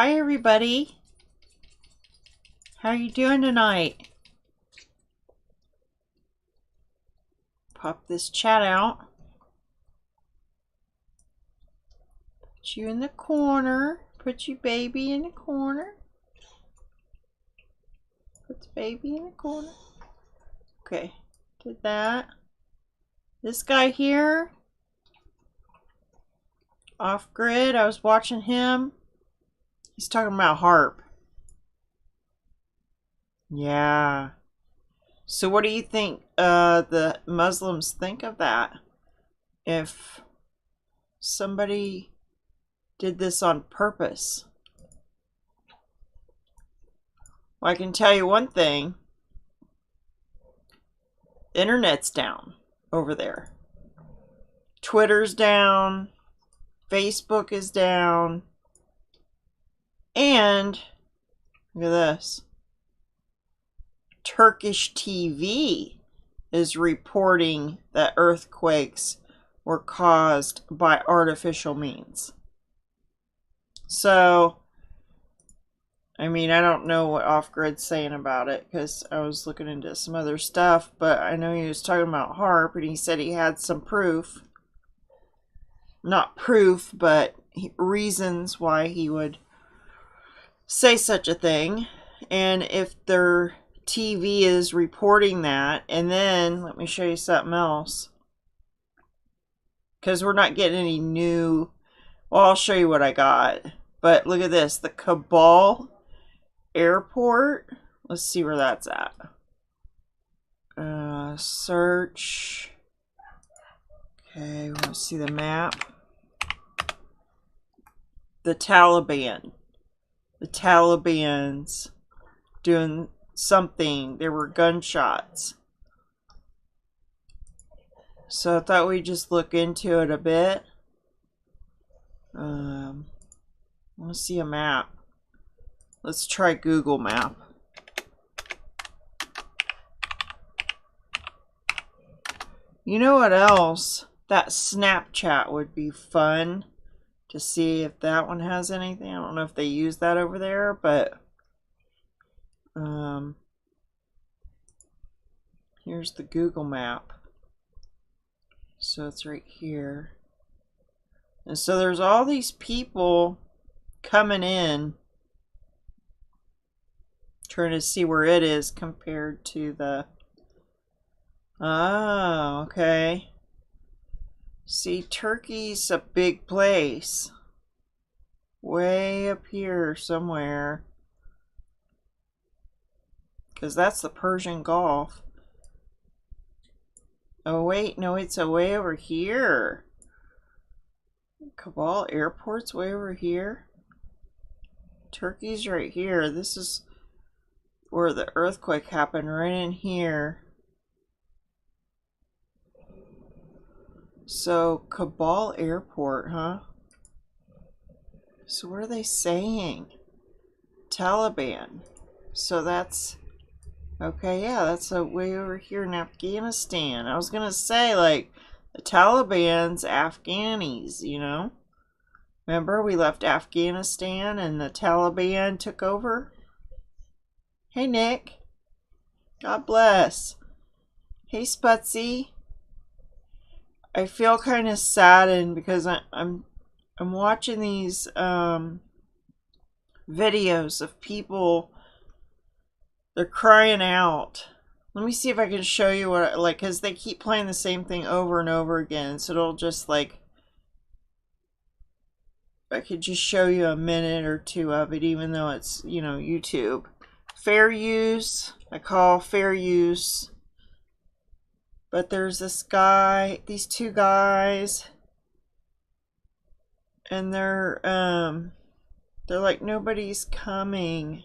Hi everybody. How are you doing tonight? Pop this chat out. Put you in the corner. Put you baby in the corner. Put the baby in the corner. Okay, did that. This guy here, off grid, I was watching him. He's talking about harp. Yeah. So what do you think the Muslims think of that? If somebody did this on purpose? Well, I can tell you one thing. The internet's down over there. Twitter's down. Facebook is down. And look at this. Turkish TV is reporting that earthquakes were caused by artificial means. So, I mean, I don't know what Off Grid's saying about it because I was looking into some other stuff, but I know he was talking about harp and he said he had some proof. Not proof, but reasons why he would say such a thing. And if their TV is reporting that, and then let me show you something else, because we're not getting any new. Well, I'll show you what I got, but look at this, the Kabul airport. Let's see where that's at. Search. Okay, we want to see the map. The Taliban. The Taliban's doing something. There were gunshots. So I thought we'd just look into it a bit. I want to see a map. Let's try Google Map. You know what else? That Snapchat would be fun to see if that one has anything. I don't know if they use that over there, but here's the Google Map. So it's right here. And so there's all these people coming in trying to see where it is compared to the... Oh, okay. See, Turkey's a big place. Way up here somewhere. Because that's the Persian Gulf. Oh wait, no, it's way over here. Kabul airport's way over here. Turkey's right here. This is where the earthquake happened, right in here. So, Kabul airport, huh? So what are they saying? Taliban. So that's... Okay, yeah, that's way over here in Afghanistan. I was gonna say, like, the Taliban's Afghanis, you know? Remember, we left Afghanistan and the Taliban took over? Hey, Nick. God bless. Hey, Sputsy. I feel kind of saddened because I'm watching these videos of people. They're crying out. Let me see if I can show you what, like, because they keep playing the same thing over and over again. So it'll just, like, I could just show you a minute or two of it, even though it's, you know, YouTube. Fair use. I call fair use. But there's this guy, these two guys. And they're like, nobody's coming.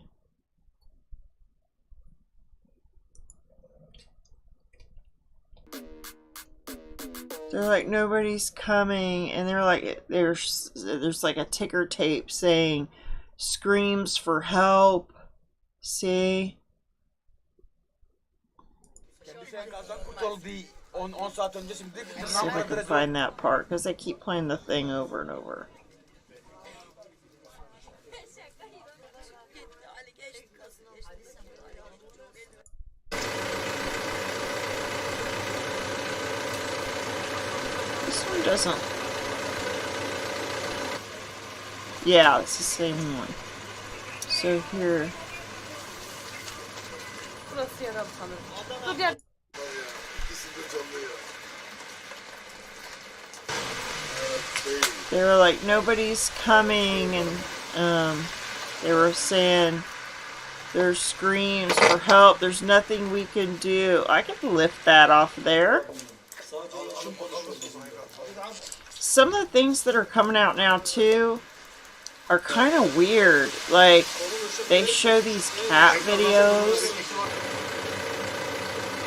They're like, nobody's coming, and they're like, there's like a ticker tape saying, screams for help. See? See if I can find that part, because they keep playing the thing over and over. This one doesn't. Yeah, it's the same one. So here. They were like, nobody's coming, and they were saying there's screams for help. There's nothing we can do. I can lift that off there. Some of the things that are coming out now too are kind of weird. Like, they show these cat videos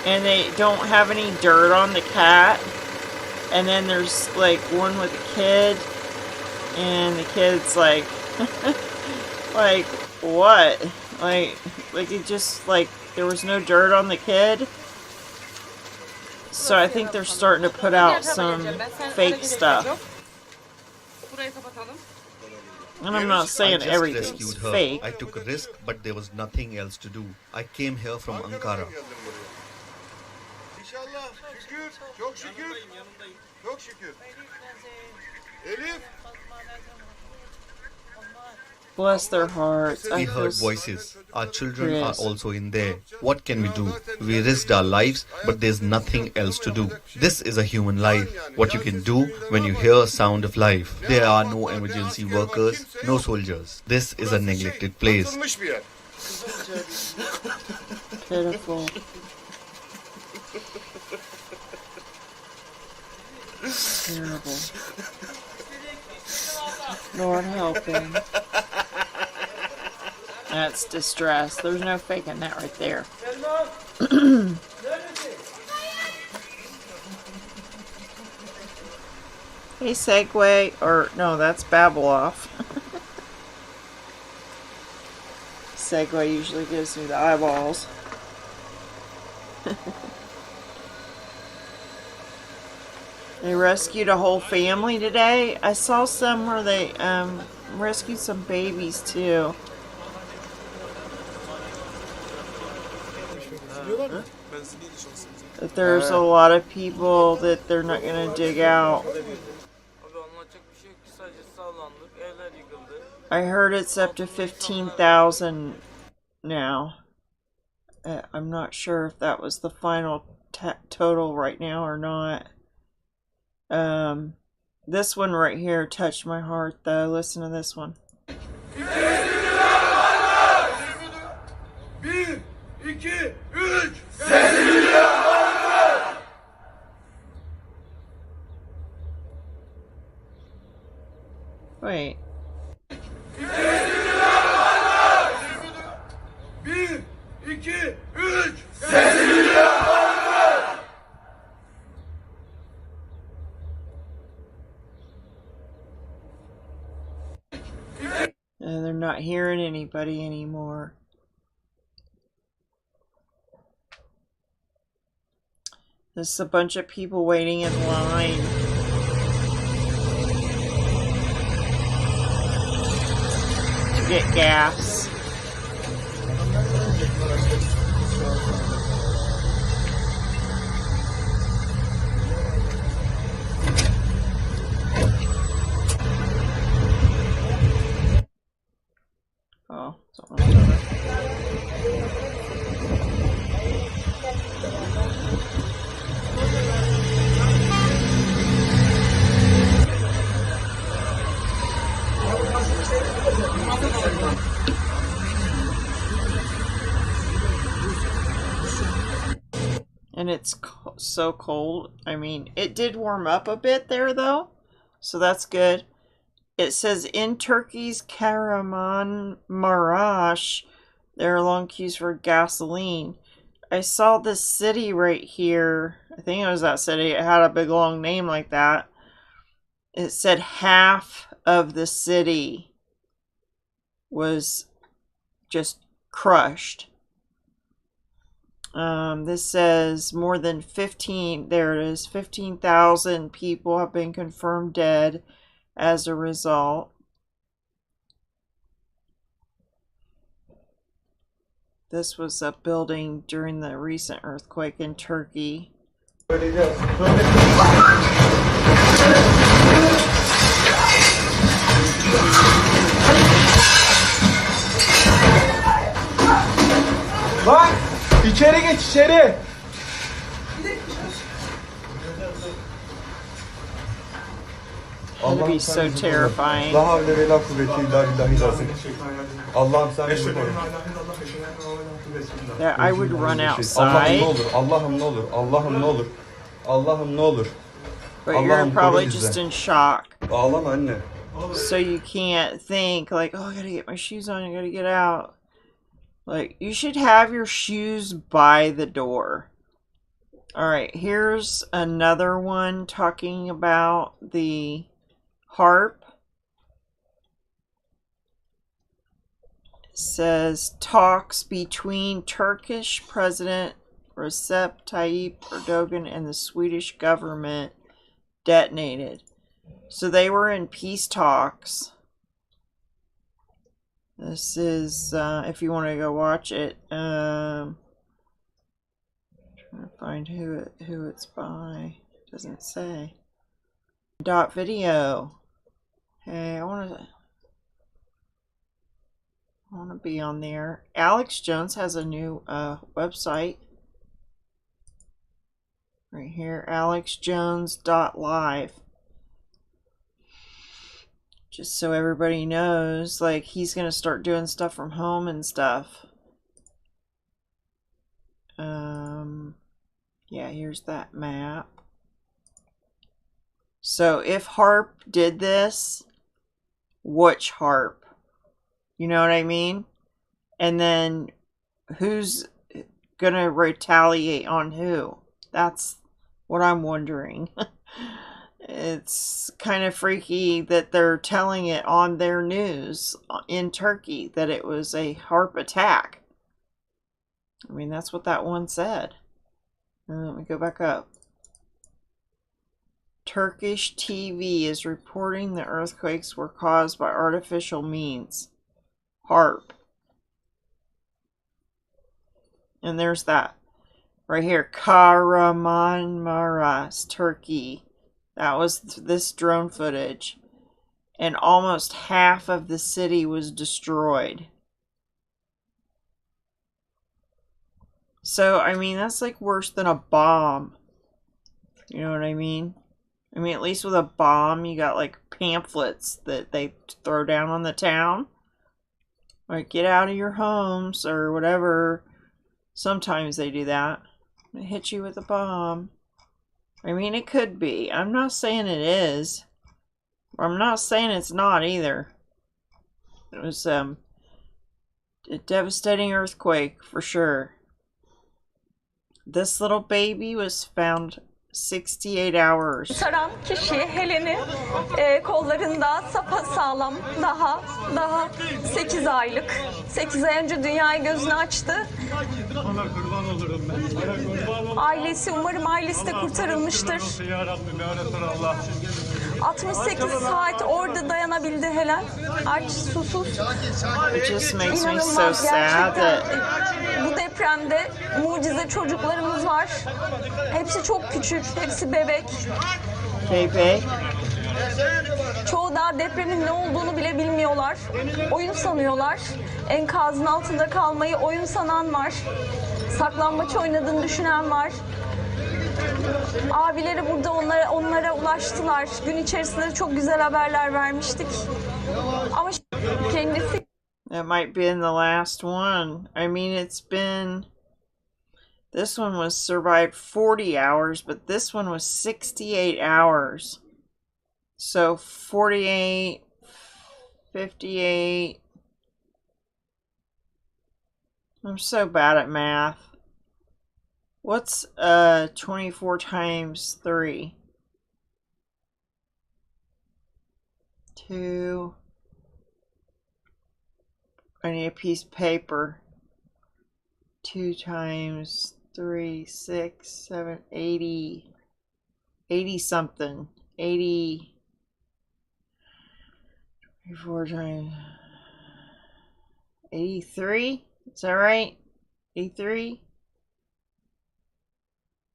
and they don't have any dirt on the cat, and then there's like one with a kid and the kid's like like what, like it just, like, there was no dirt on the kid. So I think they're starting to put out some fake stuff. And I'm not saying everything's fake. I took a risk, but there was nothing else to do. I came here from Ankara. Bless their hearts. We heard voices. Our children are also in there. What can we do? We risked our lives, but there's nothing else to do. This is a human life. What you can do when you hear a sound of life. There are no emergency workers, no soldiers. This is a neglected place. Pitiful. Terrible. Lord help him. That's distress. There's no faking that right there. Hey, Segway. Or, no, that's Babeloff. Segway usually gives me the eyeballs. They rescued a whole family today. I saw some where they rescued some babies too. That there's a lot of people that they're not going to dig out. I heard it's up to 15,000 now. I'm not sure if that was the final total right now or not. This one right here touched my heart though. Listen to this one. Wait. And they're not hearing anybody anymore. There's a bunch of people waiting in line. To get gas. Oh, it's almost over. And it's so cold. I mean, it did warm up a bit there though, so that's good. It says in Turkey's Kahramanmaraş, there are long queues for gasoline. I saw this city right here. I think it was that city. It had a big long name like that. It said half of the city was just crushed. This says more than 15,000 people have been confirmed dead as a result. This was a building during the recent earthquake in Turkey. Lan içeri geç içeri. That'd be so terrifying. La havle ve la kuvvete illa billahi lazım. Allah'ım sen beni koru. That I would run Allah'ım outside, ne olur, Allah'ım ne olur, Allah'ım ne olur. Allah'ım ne olur. but you're Allah'ım koru probably bizi. just in shock. Ağlama anne. So you can't think like, oh, I gotta get my shoes on, I gotta get out. Like, you should have your shoes by the door. Alright, here's another one talking about the harp. It says, talks between Turkish President Recep Tayyip Erdogan and the Swedish government detonated. So they were in peace talks. This is, if you want to go watch it, trying to find who it's by. It doesn't say. .video. Hey, I want to be on there. Alex Jones has a new website. Right here, alexjones.live. Just so everybody knows, like, he's going to start doing stuff from home and stuff. Yeah, here's that map. So if Harp did this, which Harp? You know what I mean? And then who's going to retaliate on who? That's what I'm wondering. It's kind of freaky that they're telling it on their news in Turkey that it was a Harp attack. I mean, that's what that one said. Let me go back up. Turkish TV is reporting the earthquakes were caused by artificial means. Harp. And there's that. Right here. Kahramanmaraş, Turkey. That was this drone footage. And almost half of the city was destroyed. So, I mean, that's like worse than a bomb. You know what I mean? I mean, at least with a bomb, you got like pamphlets that they throw down on the town. Like, get out of your homes or whatever. Sometimes they do that. They hit you with a bomb. I mean, it could be. I'm not saying it is. I'm not saying it's not either. It was a devastating earthquake for sure. This little baby was found 68 hours. Saran kişi Helen'i kollarında sapasağlam daha 8 aylık. 8 ay önce dünyaya gözünü açtı. Ailesi, umarım ailesi de kurtarılmıştır. 68 saat orada dayanabildi Helen. Aç, susuz. It just makes me so İnanılmaz sad gerçekten. that Bu depremde mucize çocuklarımız var. Hepsi çok küçük, hepsi bebek. baby. Çoğu daha depremin ne olduğunu bile bilmiyorlar. Oyun sanıyorlar. Enkazın altında kalmayı oyun sanan var. Saklambaç oynadığını düşünen var. Abileri burada onlara ulaştılar. Gün içerisinde çok güzel haberler vermiştik. Ama kendisi... That might be in the last one. I mean, it's been... This one was survived 40 hours, but this one was 68 hours. So 48, 58. I'm so bad at math. What's 24 times 3? 2. I need a piece of paper. 2 times 3, 6, 7, 80. 80 something. 80. 24 times 83? Is that right? 83?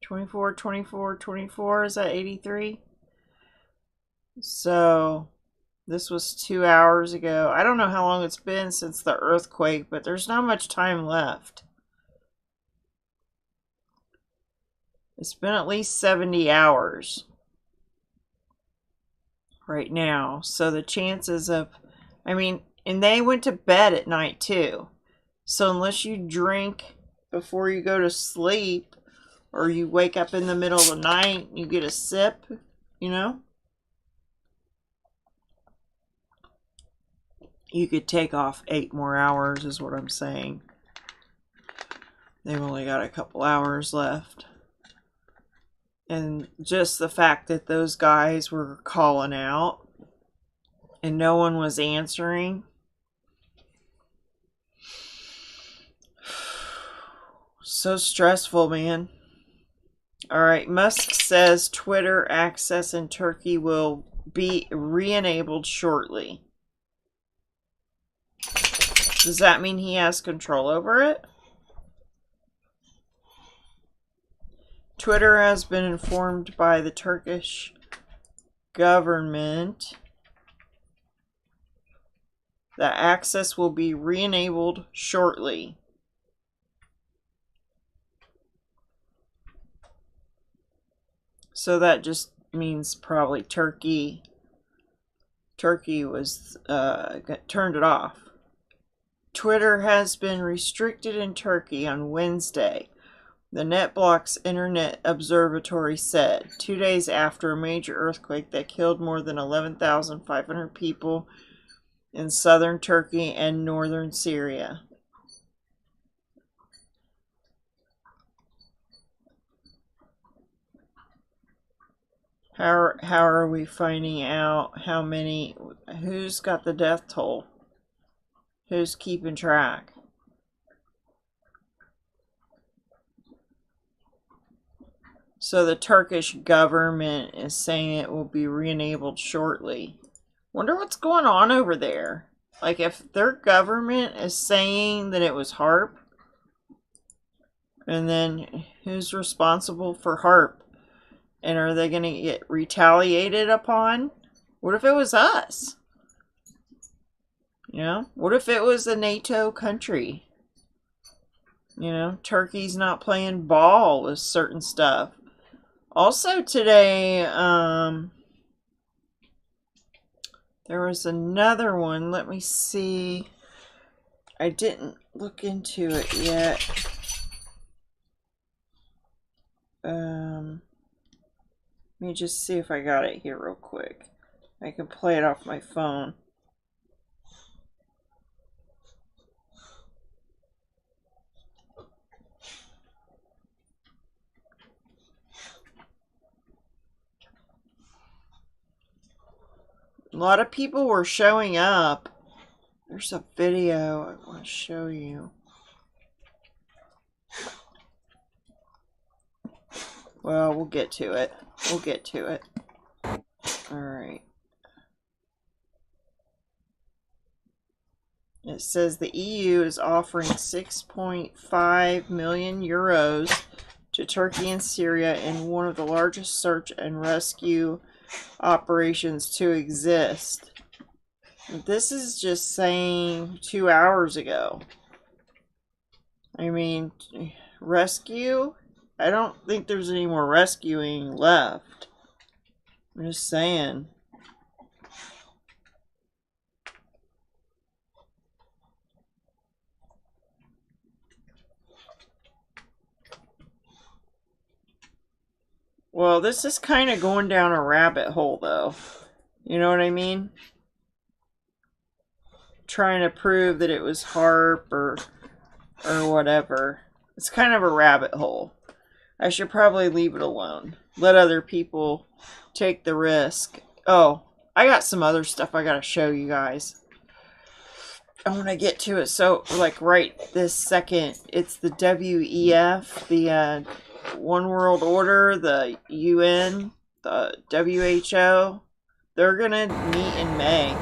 24, 24, 24, is that 83? So this was 2 hours ago. I don't know how long it's been since the earthquake, but there's not much time left. It's been at least 70 hours right now. So the chances of, I mean, and they went to bed at night too. So unless you drink before you go to sleep, or you wake up in the middle of the night and you get a sip, you know, you could take off 8 more hours is what I'm saying. They've only got a couple hours left. And just the fact that those guys were calling out and no one was answering. So stressful, man. Alright, Musk says Twitter access in Turkey will be re-enabled shortly. Does that mean he has control over it? Twitter has been informed by the Turkish government that access will be re-enabled shortly. So that just means probably Turkey was turned it off. Twitter has been restricted in Turkey on Wednesday, the NetBlocks Internet Observatory said, 2 days after a major earthquake that killed more than 11,500 people in southern Turkey and northern Syria. How are we finding out how many, who's got the death toll? Who's keeping track? So the Turkish government is saying it will be re-enabled shortly. Wonder what's going on over there. Like, if their government is saying that it was HARP, and then who's responsible for HARP? And are they going to get retaliated upon? What if it was us? You know? What if it was a NATO country? You know, Turkey's not playing ball with certain stuff. Also today, there was another one. Let me see. I didn't look into it yet. Let me just see if I got it here real quick. I can play it off my phone. A lot of people were showing up. There's a video I want to show you. Well, we'll get to it. We'll get to it. Alright. It says the EU is offering 6.5 million euros to Turkey and Syria in one of the largest search and rescue operations to exist. This is just saying 2 hours ago. I mean, rescue? I don't think there's any more rescuing left. I'm just saying. Well, this is kind of going down a rabbit hole, though. You know what I mean? Trying to prove that it was HARP or whatever. It's kind of a rabbit hole. I should probably leave it alone. Let other people take the risk. Oh, I got some other stuff I gotta show you guys. I want to get to it. So, like, right this second, it's the WEF, the One World Order, the UN, the WHO. They're gonna meet in May.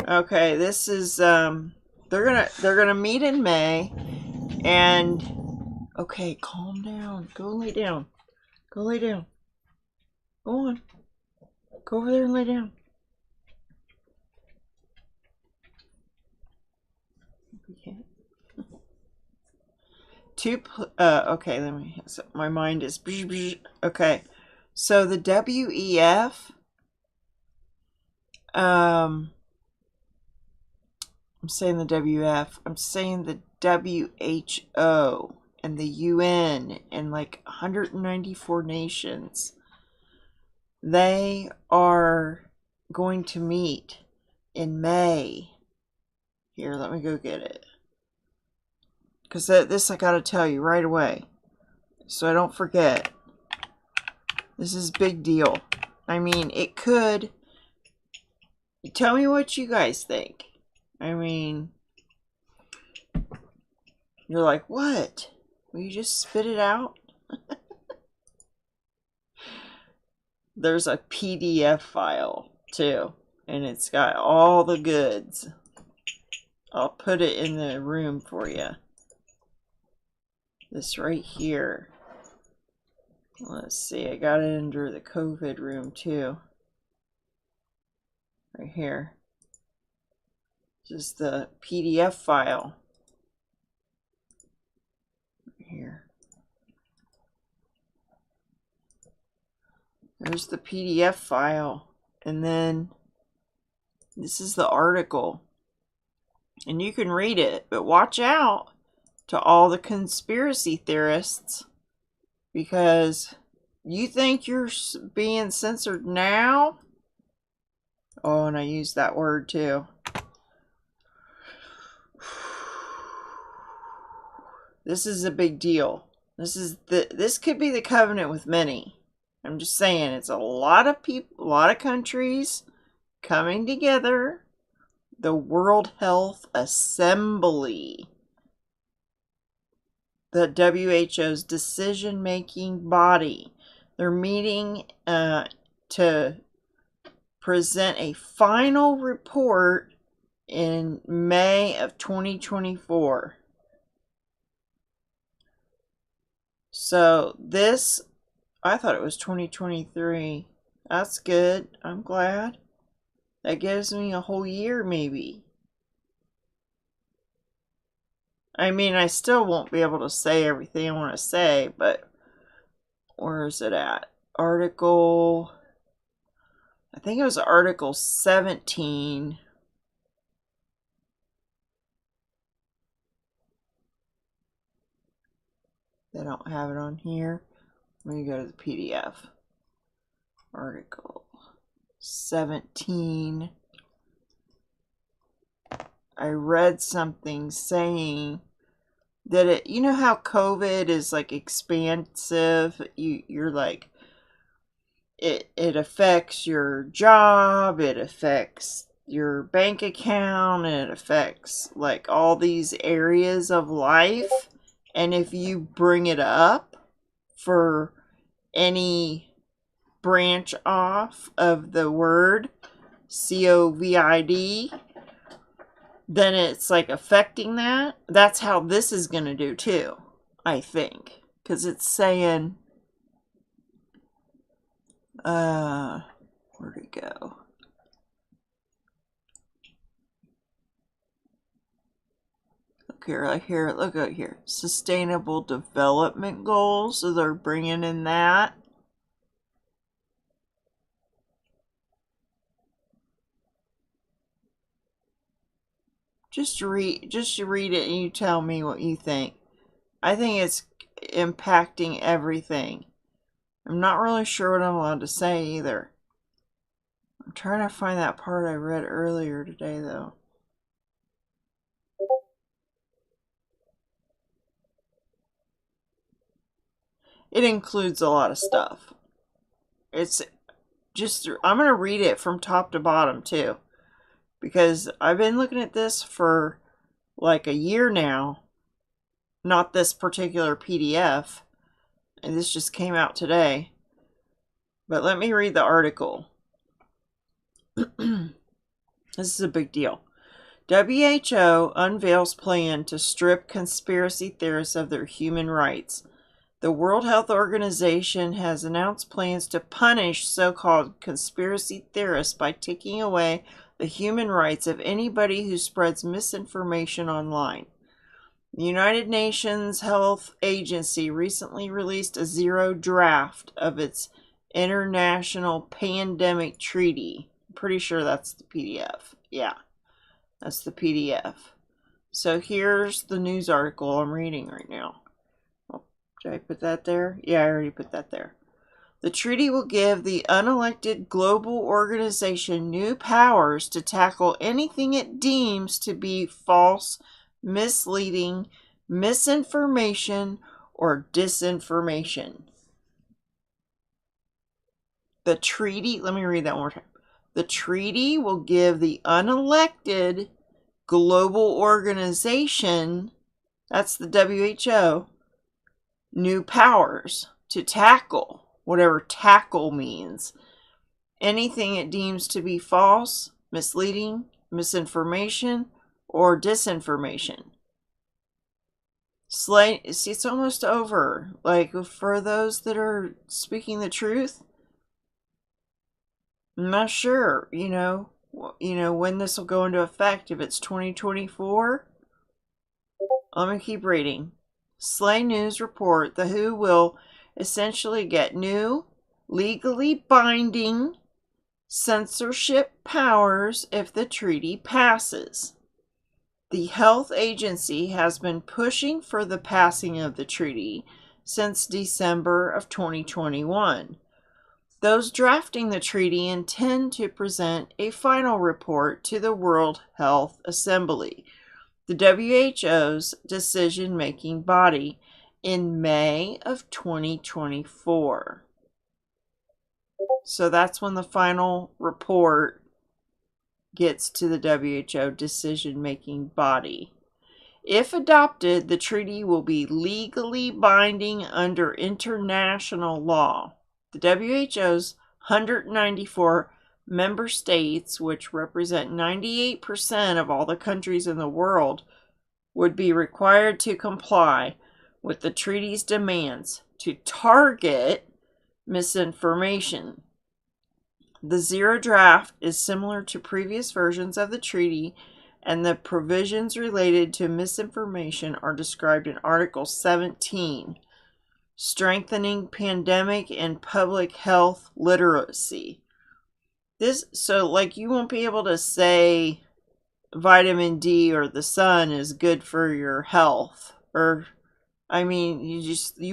Okay, this is they're gonna meet in May, And, okay, calm down. Go lay down. Go lay down. Go on. Go over there and lay down. Okay. Okay, let me, so my mind is, okay. So the WEF, I'm saying the WF, I'm saying the WHO and the UN and like 194 nations, they are going to meet in May. Here, let me go get it. Because this I gotta tell you right away, so I don't forget. This is a big deal. I mean, it could. Tell me what you guys think. I mean, you're like, what? Will you just spit it out? There's a PDF file too, and it's got all the goods. I'll put it in the room for you. This right here. Let's see, I got it under the COVID room too. Right here. Just the PDF file. Right here. There's the PDF file. And then this is the article. And you can read it, but watch out to all the conspiracy theorists, because you think you're being censored now? Oh, and I used that word too. This is a big deal. This could be the covenant with many. I'm just saying, it's a lot of people, a lot of countries coming together. The World Health Assembly, the WHO's decision-making body. They're meeting to present a final report in May of 2024. So this, I thought it was 2023. That's good. I'm glad. That gives me a whole year, maybe. I mean, I still won't be able to say everything I want to say, but where is it at? Article, I think it was Article 17. They don't have it on here. Let me go to the PDF. Article 17. I read something saying that it, you know how COVID is like expansive, you're like, it affects your job, it affects your bank account, it affects like all these areas of life, and if you bring it up for any branch off of the word COVID, then it's like affecting that. That's how this is going to do too, I think. Because it's saying, where'd it go? Look here, look out here. Sustainable Development Goals, so they're bringing in that. Just read it and you tell me what you think. I think it's impacting everything. I'm not really sure what I'm allowed to say either. I'm trying to find that part I read earlier today though. It includes a lot of stuff. It's just, I'm going to read it from top to bottom too, because I've been looking at this for like a year now. Not this particular PDF, and this just came out today. But let me read the article. This is a big deal. WHO unveils plan to strip conspiracy theorists of their human rights. The World Health Organization has announced plans to punish so-called conspiracy theorists by taking away the human rights of anybody who spreads misinformation online. The United Nations Health Agency recently released a zero draft of its International Pandemic Treaty. I'm pretty sure that's the PDF. Yeah, that's the PDF. So here's the news article I'm reading right now. Oh, did I put that there? Yeah, I already put that there. The treaty will give the unelected global organization new powers to tackle anything it deems to be false, misleading, misinformation, or disinformation. The treaty, let me read that one more time. The treaty will give the unelected global organization, that's the WHO, new powers to tackle, whatever tackle means, anything it deems to be false, misleading, misinformation, or disinformation. See, it's almost over. Like, for those that are speaking the truth, I'm not sure, when this will go into effect. If it's 2024, let me keep reading. Slay News report, the WHO will essentially get new, legally binding censorship powers if the treaty passes. The health agency has been pushing for the passing of the treaty since December of 2021. Those drafting the treaty intend to present a final report to the World Health Assembly, the WHO's decision-making body, in May of 2024. So that's when the final report gets to the WHO decision-making body. If adopted, the treaty will be legally binding under international law. The WHO's 194 member states, which represent 98% of all the countries in the world, would be required to comply with the treaty's demands to target misinformation. The zero draft is similar to previous versions of the treaty, and the provisions related to misinformation are described in Article 17, strengthening pandemic and public health literacy. You won't be able to say vitamin D or the sun is good for your health, you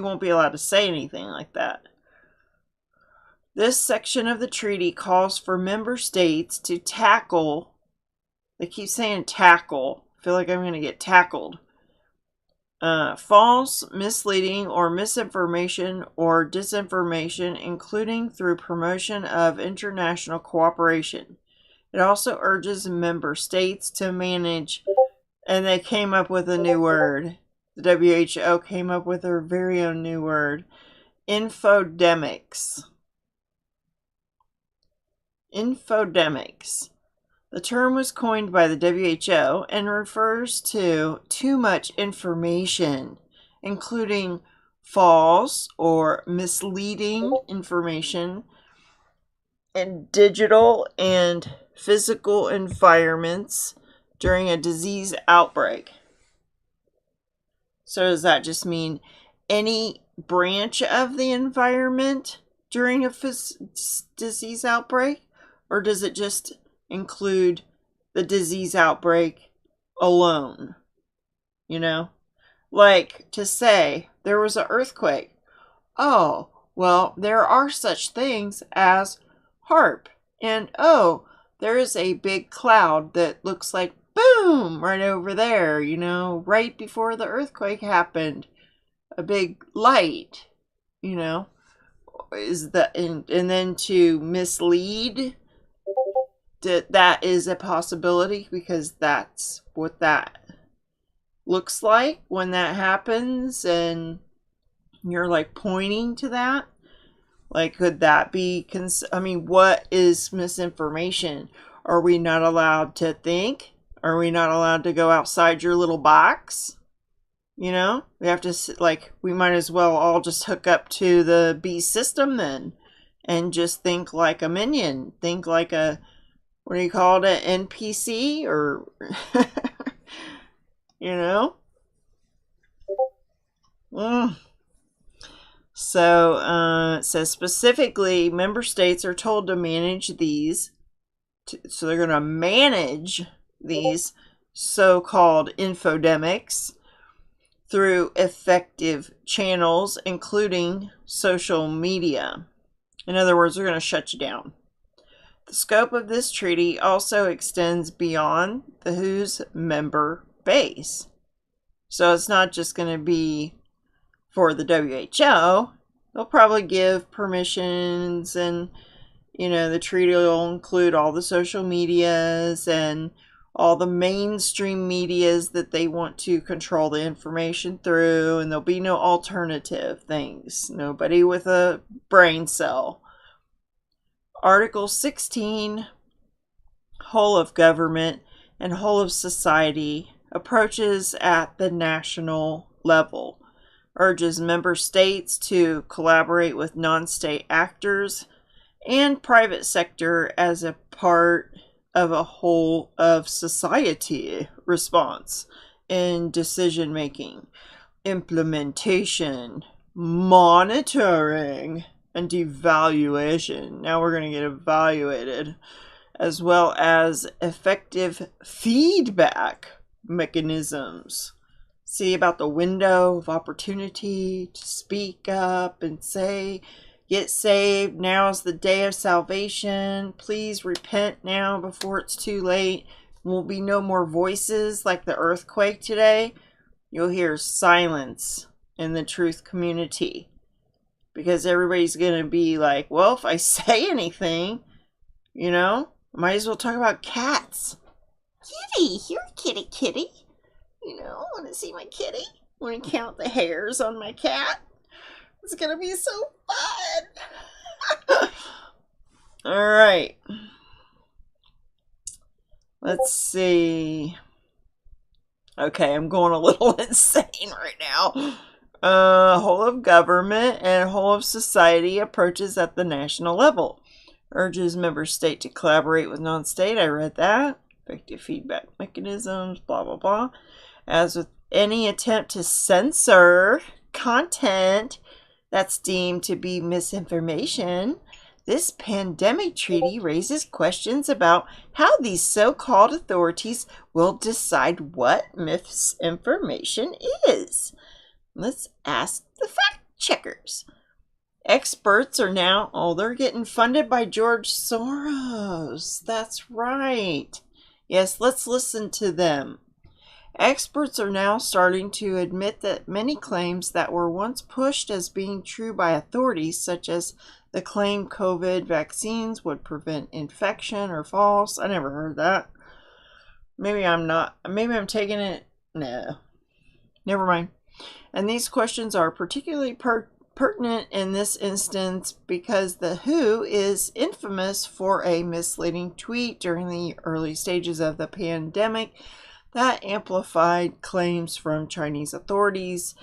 won't be allowed to say anything like that. This section of the treaty calls for member states to tackle, they keep saying tackle, I feel like I'm going to get tackled, false, misleading, or misinformation or disinformation, including through promotion of international cooperation. It also urges member states to manage, and they came up with a new word. The WHO came up with their very own new word, infodemics. Infodemics. The term was coined by the WHO and refers to too much information, including false or misleading information in digital and physical environments during a disease outbreak. So does that just mean any branch of the environment during a disease outbreak? Or does it just include the disease outbreak alone? Like to say there was an earthquake. Oh, well, there are such things as HARP. And there is a big cloud that looks like boom right over there, right before the earthquake happened. A big light, is that, and then to mislead, that is a possibility, because that's what that looks like when that happens, and you're like pointing to that. Like, could that be what is misinformation? Are we not allowed to think? Are we not allowed to go outside your little box? You know, we have to, like, we might as well all just hook up to the B system then and just think like a minion. Think like a, what do you call it, an NPC or, you know? So, it says specifically, member states are told to manage these. So they're going to manage these so-called infodemics through effective channels, including social media. In other words, they're going to shut you down. The scope of this treaty also extends beyond the WHO's member base. So it's not just going to be for the WHO. They'll probably give permissions, and, you know, the treaty will include all the social medias and all the mainstream medias that they want to control the information through, and there'll be no alternative things. Nobody with a brain cell. Article 16, whole of government and whole of society, approaches at the national level, urges member states to collaborate with non-state actors and private sector as a part of a whole of society response in decision making, implementation, monitoring, and evaluation. Now we're going to get evaluated, as well as effective feedback mechanisms. See about the window of opportunity to speak up and say, get saved. Now is the day of salvation. Please repent now before it's too late. Will be no more voices like the earthquake today. You'll hear silence in the truth community. Because everybody's going to be like, well, if I say anything, you know, I might as well talk about cats. Kitty, here, kitty, kitty. You know, want to see my kitty? Want to count the hairs on my cat? It's going to be so fun. All right. Let's see. Okay, I'm going a little insane right now. Whole of government and whole of society approaches at the national level. Urges member state to collaborate with non-state. I read that. Effective feedback mechanisms, blah, blah, blah. As with any attempt to censor content that's deemed to be misinformation, this pandemic treaty raises questions about how these so-called authorities will decide what misinformation is. Let's ask the fact checkers. Experts are now, they're getting funded by George Soros. That's right. Yes, let's listen to them. Experts are now starting to admit that many claims that were once pushed as being true by authorities, such as the claim COVID vaccines would prevent infection, are false. I never heard that. Maybe I'm taking it. No. Never mind. And these questions are particularly pertinent in this instance because the WHO is infamous for a misleading tweet during the early stages of the pandemic that amplified claims from Chinese authorities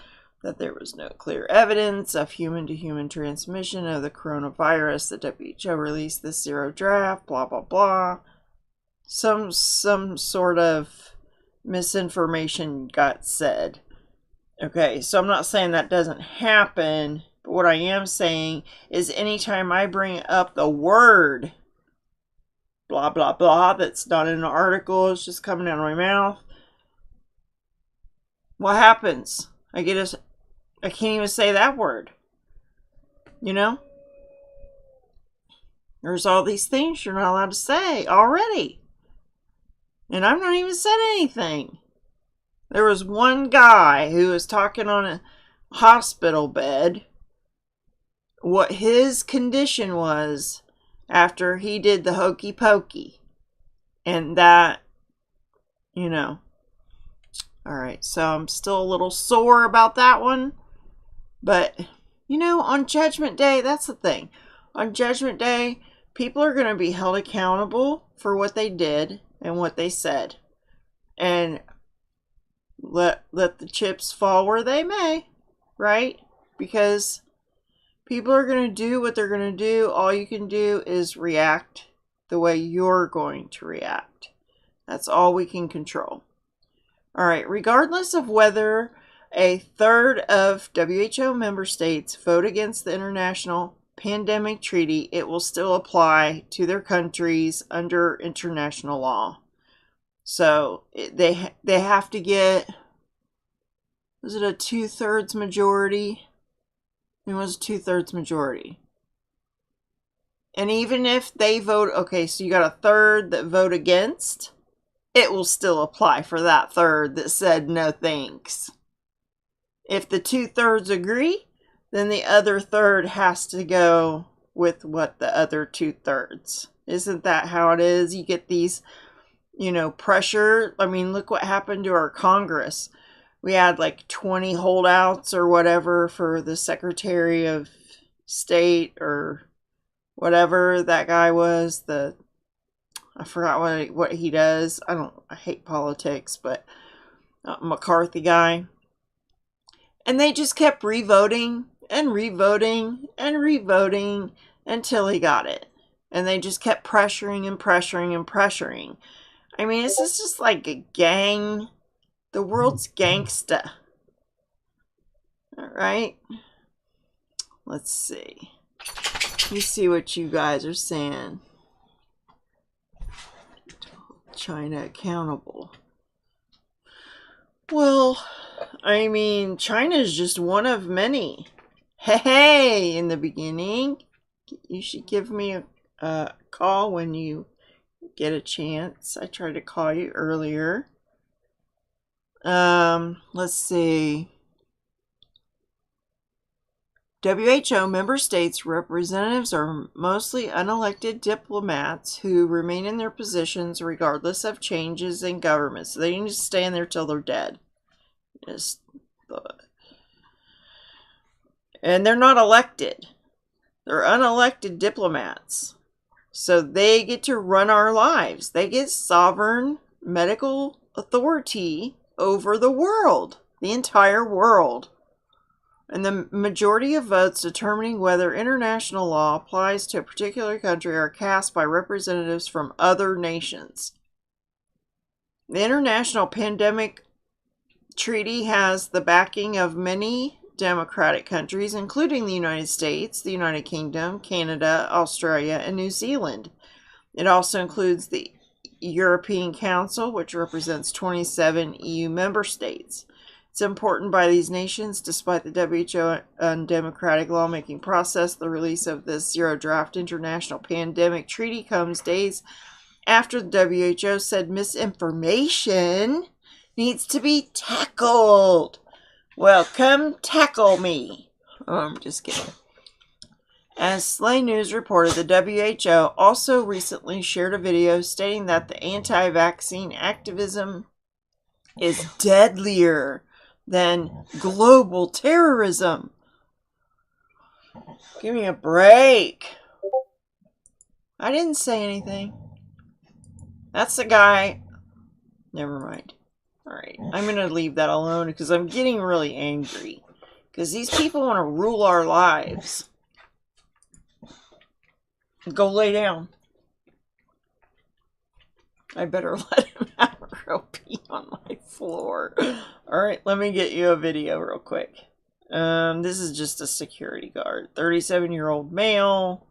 that there was no clear evidence of human-to-human transmission of the coronavirus. The WHO released this zero draft, blah, blah, blah. Some sort of misinformation got said. Okay, so I'm not saying that doesn't happen, but what I am saying is anytime I bring up the word blah, blah, blah, that's not in an article, it's just coming out of my mouth, what happens? I can't even say that word. You know? There's all these things you're not allowed to say already. And I've not even said anything. There was one guy who was talking on a hospital bed what his condition was after he did the hokey pokey. And that, you know. Alright, so I'm still a little sore about that one. But, you know, on Judgment Day, that's the thing. On Judgment Day, people are going to be held accountable for what they did and what they said. and let the chips fall where they may, right? Because people are going to do what they're going to do. All you can do is react the way you're going to react. That's all we can control. All right, regardless of whether a third of WHO member states vote against the International Pandemic Treaty, it will still apply to their countries under international law. So they have to get, was it a 2/3 majority? It was a 2/3 majority. And even if they vote, okay, so you got a third that vote against, it will still apply for that third that said no thanks. If the 2/3 agree, then the other third has to go with what the other 2/3. Isn't that how it is? You get these, pressure. I mean, look what happened to our Congress. We had like 20 holdouts or whatever for the Secretary of State or whatever that guy was. I forgot what he does. I hate politics, but McCarthy guy. And they just kept revoting and revoting and revoting until he got it. And they just kept pressuring and pressuring and pressuring. I mean, this is just like a gang. The world's gangsta. Alright. Let's see. You see what you guys are saying. China accountable. Well, I mean, China is just one of many. Hey, in the beginning, you should give me a call when you get a chance. I tried to call you earlier. Let's see. WHO member states representatives are mostly unelected diplomats who remain in their positions regardless of changes in government. So they need to stay in there till they're dead. And they're not elected. They're unelected diplomats. So they get to run our lives. They get sovereign medical authority over the world, the entire world. And the majority of votes determining whether international law applies to a particular country are cast by representatives from other nations. The International Pandemic Treaty has the backing of many democratic countries, including the United States, the United Kingdom, Canada, Australia, and New Zealand. It also includes the European Council, which represents 27 EU member states. It's important by these nations, despite the WHO undemocratic lawmaking process. The release of this zero-draft International Pandemic Treaty comes days after the WHO said misinformation needs to be tackled. Well, come tackle me. Oh, I'm just kidding. As Slay News reported, the WHO also recently shared a video stating that the anti-vaccine activism is deadlier than global terrorism. Give me a break. I didn't say anything. That's the guy. Never mind. Alright, I'm going to leave that alone because I'm getting really angry. Because these people want to rule our lives. Go lay down. I better let him have a real pee on my floor. Alright, let me get you a video real quick. This is just a security guard. 37-year-old male.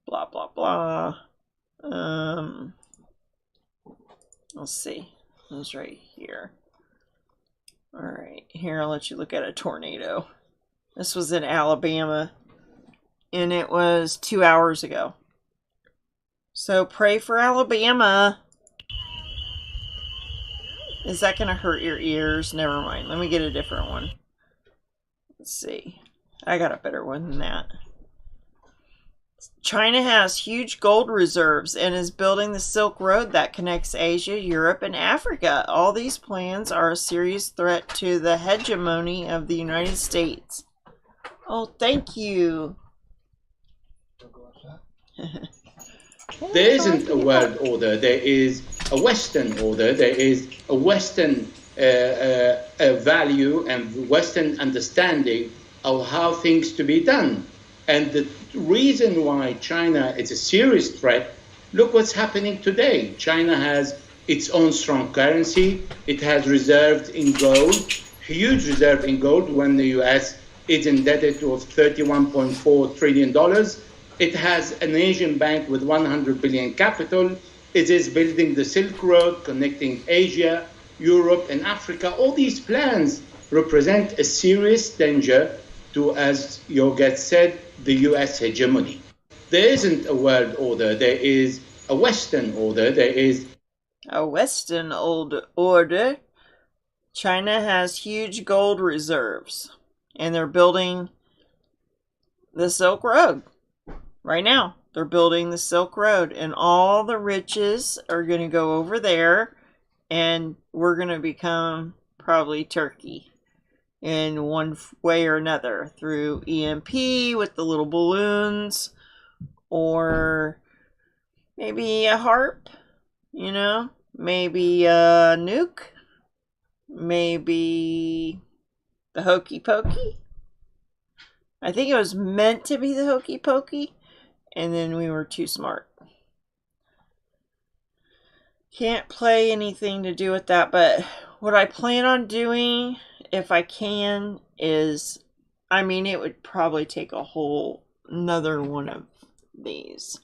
Blah, blah, blah. Let's see. It was right here. Alright, here I'll let you look at a tornado. This was in Alabama. And it was 2 hours ago. So pray for Alabama. Is that going to hurt your ears? Never mind. Let me get a different one. Let's see. I got a better one than that. China has huge gold reserves and is building the Silk Road that connects Asia, Europe, and Africa. All these plans are a serious threat to the hegemony of the United States. Oh, thank you. There isn't a world order, there is a Western order, there is a Western value and Western understanding of how things to be done. And the reason why China is a serious threat, look what's happening today. China has its own strong currency. It has reserves in gold, huge reserve in gold when the US is indebted to $31.4 trillion. It has an Asian bank with 100 billion capital. It is building the Silk Road, connecting Asia, Europe, and Africa. All these plans represent a serious danger to, as your guest said, the US hegemony. There isn't a world order. There is a Western order. There is a Western order. China has huge gold reserves, and they're building the Silk Road. Right now, they're building the Silk Road, and all the riches are going to go over there, and we're going to become probably Turkey in one way or another, through EMP with the little balloons, or maybe a harp, you know, maybe a nuke, maybe the hokey pokey. I think it was meant to be the hokey pokey, and then we were too smart. Can't play anything to do with that, but what I plan on doing, if I can, is, I mean, it would probably take a whole another one of these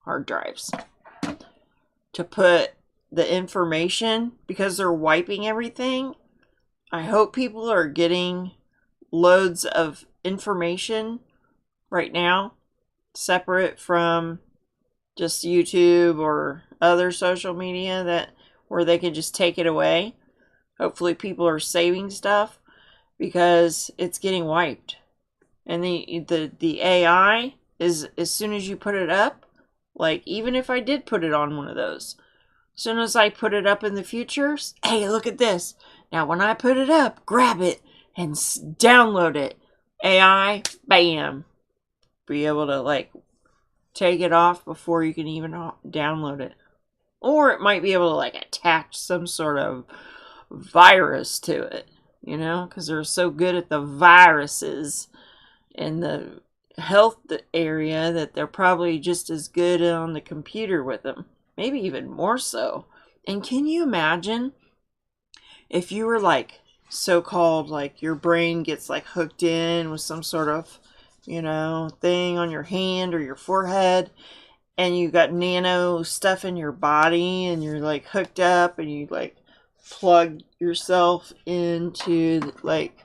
hard drives to put the information, because they're wiping everything. I hope people are getting loads of information right now, separate from just YouTube or other social media, that where they can just take it away. Hopefully people are saving stuff, because it's getting wiped. And the AI is, as soon as you put it up, like even if I did put it on one of those, as soon as I put it up in the future, hey, look at this. Now when I put it up, grab it and download it. AI, bam. Be able to like take it off before you can even download it. Or it might be able to like attach some sort of virus to it, you know, because they're so good at the viruses in the health area that they're probably just as good on the computer with them, maybe even more so. And can you imagine if you were like so-called, like your brain gets like hooked in with some sort of, you know, thing on your hand or your forehead, and you got nano stuff in your body, and you're like hooked up, and you like plug yourself into like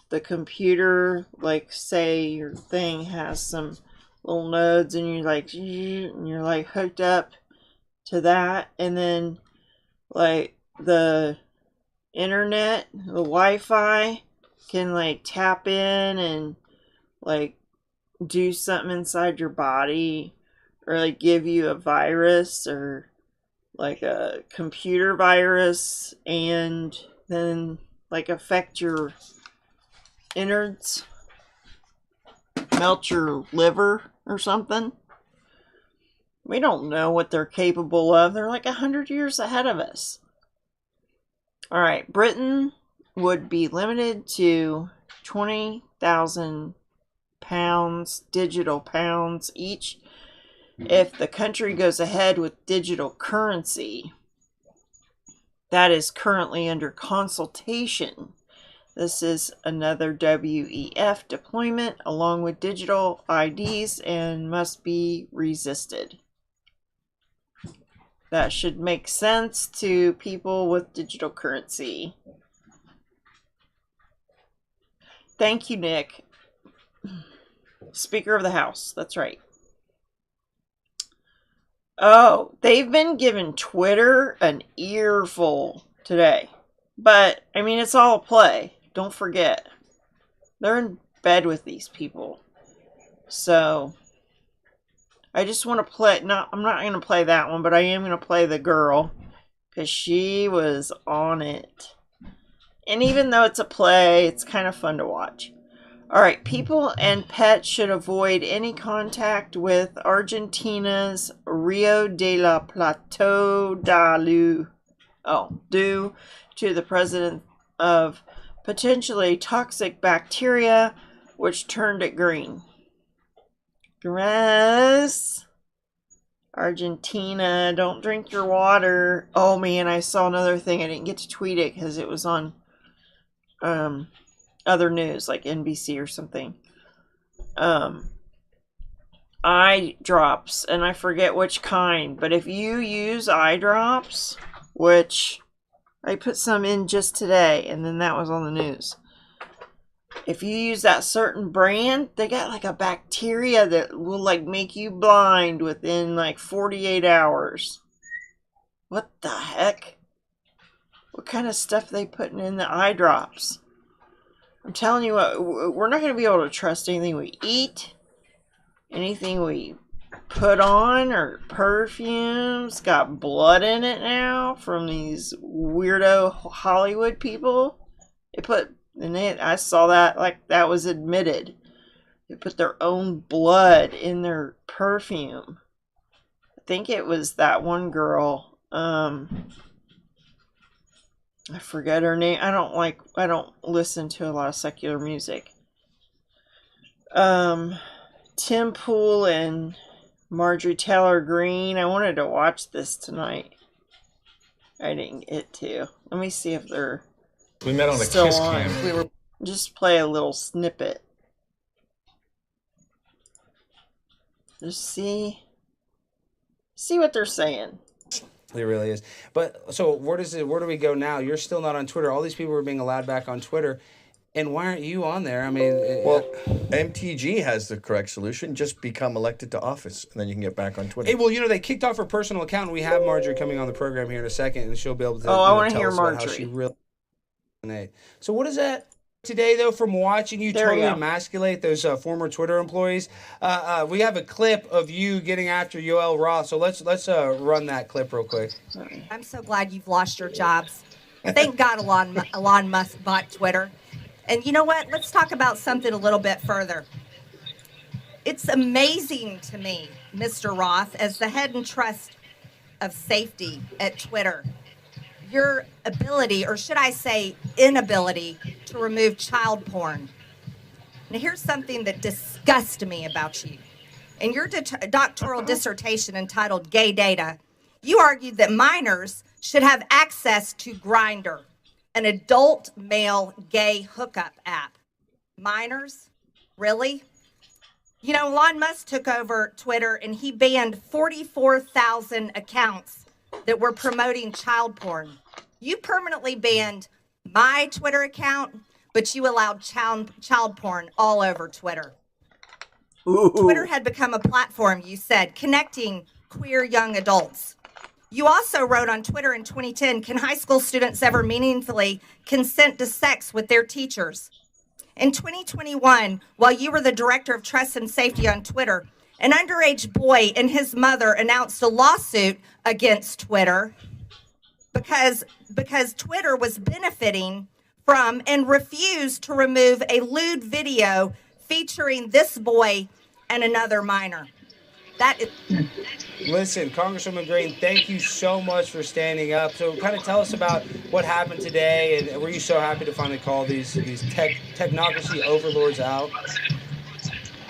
the computer, like say your thing has some little nodes, and you're like hooked up to that, and then like the internet, the Wi-Fi can like tap in and like do something inside your body, or like give you a virus, or like a computer virus, and then like affect your innards, melt your liver or something. We don't know what they're capable of. They're like 100 years ahead of us. All right, Britain would be limited to 20,000 pounds, digital pounds each, if the country goes ahead with digital currency. That is currently under consultation. This is another WEF deployment along with digital IDs and must be resisted. That should make sense to people with digital currency. Thank you, Nick. Speaker of the House, that's right. Oh, they've been giving Twitter an earful today. But, I mean, it's all a play. Don't forget. They're in bed with these people. So, I just want to play, I'm not going to play that one, but I am going to play the girl, because she was on it. And even though it's a play, it's kind of fun to watch. All right, people and pets should avoid any contact with Argentina's Rio de la Plata due to the presence of potentially toxic bacteria which turned it green. Gross. Argentina, don't drink your water. Oh man, I saw another thing. I didn't get to tweet it because it was on other news like NBC or something. Eye drops, and I forget which kind, but if you use eye drops, which I put some in just today, and then that was on the news. If you use that certain brand, they got like a bacteria that will like make you blind within like 48 hours. What the heck? What kind of stuff are they putting in the eye drops? I'm telling you what, we're not going to be able to trust anything we eat, anything we put on, or perfumes. Got blood in it now from these weirdo Hollywood people. I saw that like that was admitted. They put their own blood in their perfume. I think it was that one girl. I forget her name. I don't listen to a lot of secular music. Tim Pool and Marjorie Taylor Greene. I wanted to watch this tonight. I didn't get to. Let me see if they're We met on a still kiss on. cam. Just play a little snippet. Just see what they're saying. It really is. But so where do we go now? You're still not on Twitter. All these people are being allowed back on Twitter. And why aren't you on there? I mean, Well, MTG has the correct solution. Just become elected to office, and then you can get back on Twitter. hey, well, they kicked off her personal account. We have Marjorie coming on the program here in a second, and she'll be able to. I want to tell hear us about how she Marjorie. really. So what is that today though? From watching you There we totally go. emasculate those former Twitter employees, we have a clip of you getting after Yoel Roth. So let's run that clip real quick. I'm so glad you've lost your jobs. Thank God Elon Musk bought Twitter. And you know what? Let's talk about something a little bit further. It's amazing to me, Mr. Roth, as the head and trust of safety at Twitter, your ability, or should I say inability, to remove child porn. Now, here's something that disgusts me about you. In your doctoral dissertation entitled Gay Data, you argued that minors should have access to Grindr, an adult male gay hookup app. Minors? Really? Elon Musk took over Twitter and he banned 44,000 accounts that were promoting child porn. You permanently banned my Twitter account, but you allowed child porn all over Twitter. Ooh. Twitter had become a platform, you said, connecting queer young adults. You also wrote on Twitter in 2010, can high school students ever meaningfully consent to sex with their teachers? In 2021, while you were the director of trust and safety on Twitter, an underage boy and his mother announced a lawsuit against Twitter because Twitter was benefiting from and refused to remove a lewd video featuring this boy and another minor. That is. Listen, Congresswoman Green, thank you so much for standing up. So kind of tell us about what happened today, and were you so happy to finally call these technocracy overlords out?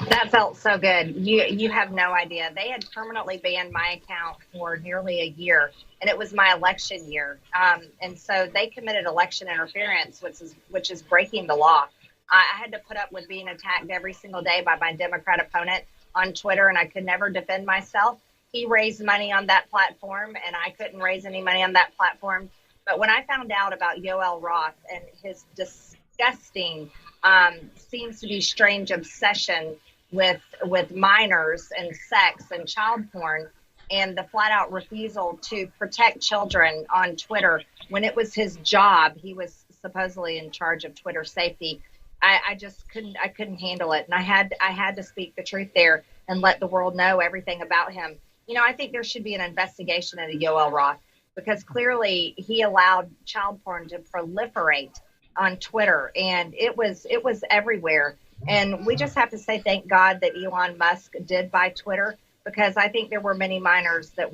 That felt so good. You have no idea. They had permanently banned my account for nearly a year, and it was my election year. And so they committed election interference, which is breaking the law. I had to put up with being attacked every single day by my Democrat opponent on Twitter, and I could never defend myself. He raised money on that platform, and I couldn't raise any money on that platform. But when I found out about Yoel Roth and his disgusting, seems to be strange obsession with minors and sex and child porn, and the flat out refusal to protect children on Twitter, when it was his job, he was supposedly in charge of Twitter safety. I just couldn't handle it. And I had to speak the truth there and let the world know everything about him. I think there should be an investigation into Yoel Roth, because clearly he allowed child porn to proliferate on Twitter, and it was everywhere. And we just have to say thank God that Elon Musk did buy Twitter, because I think there were many minors that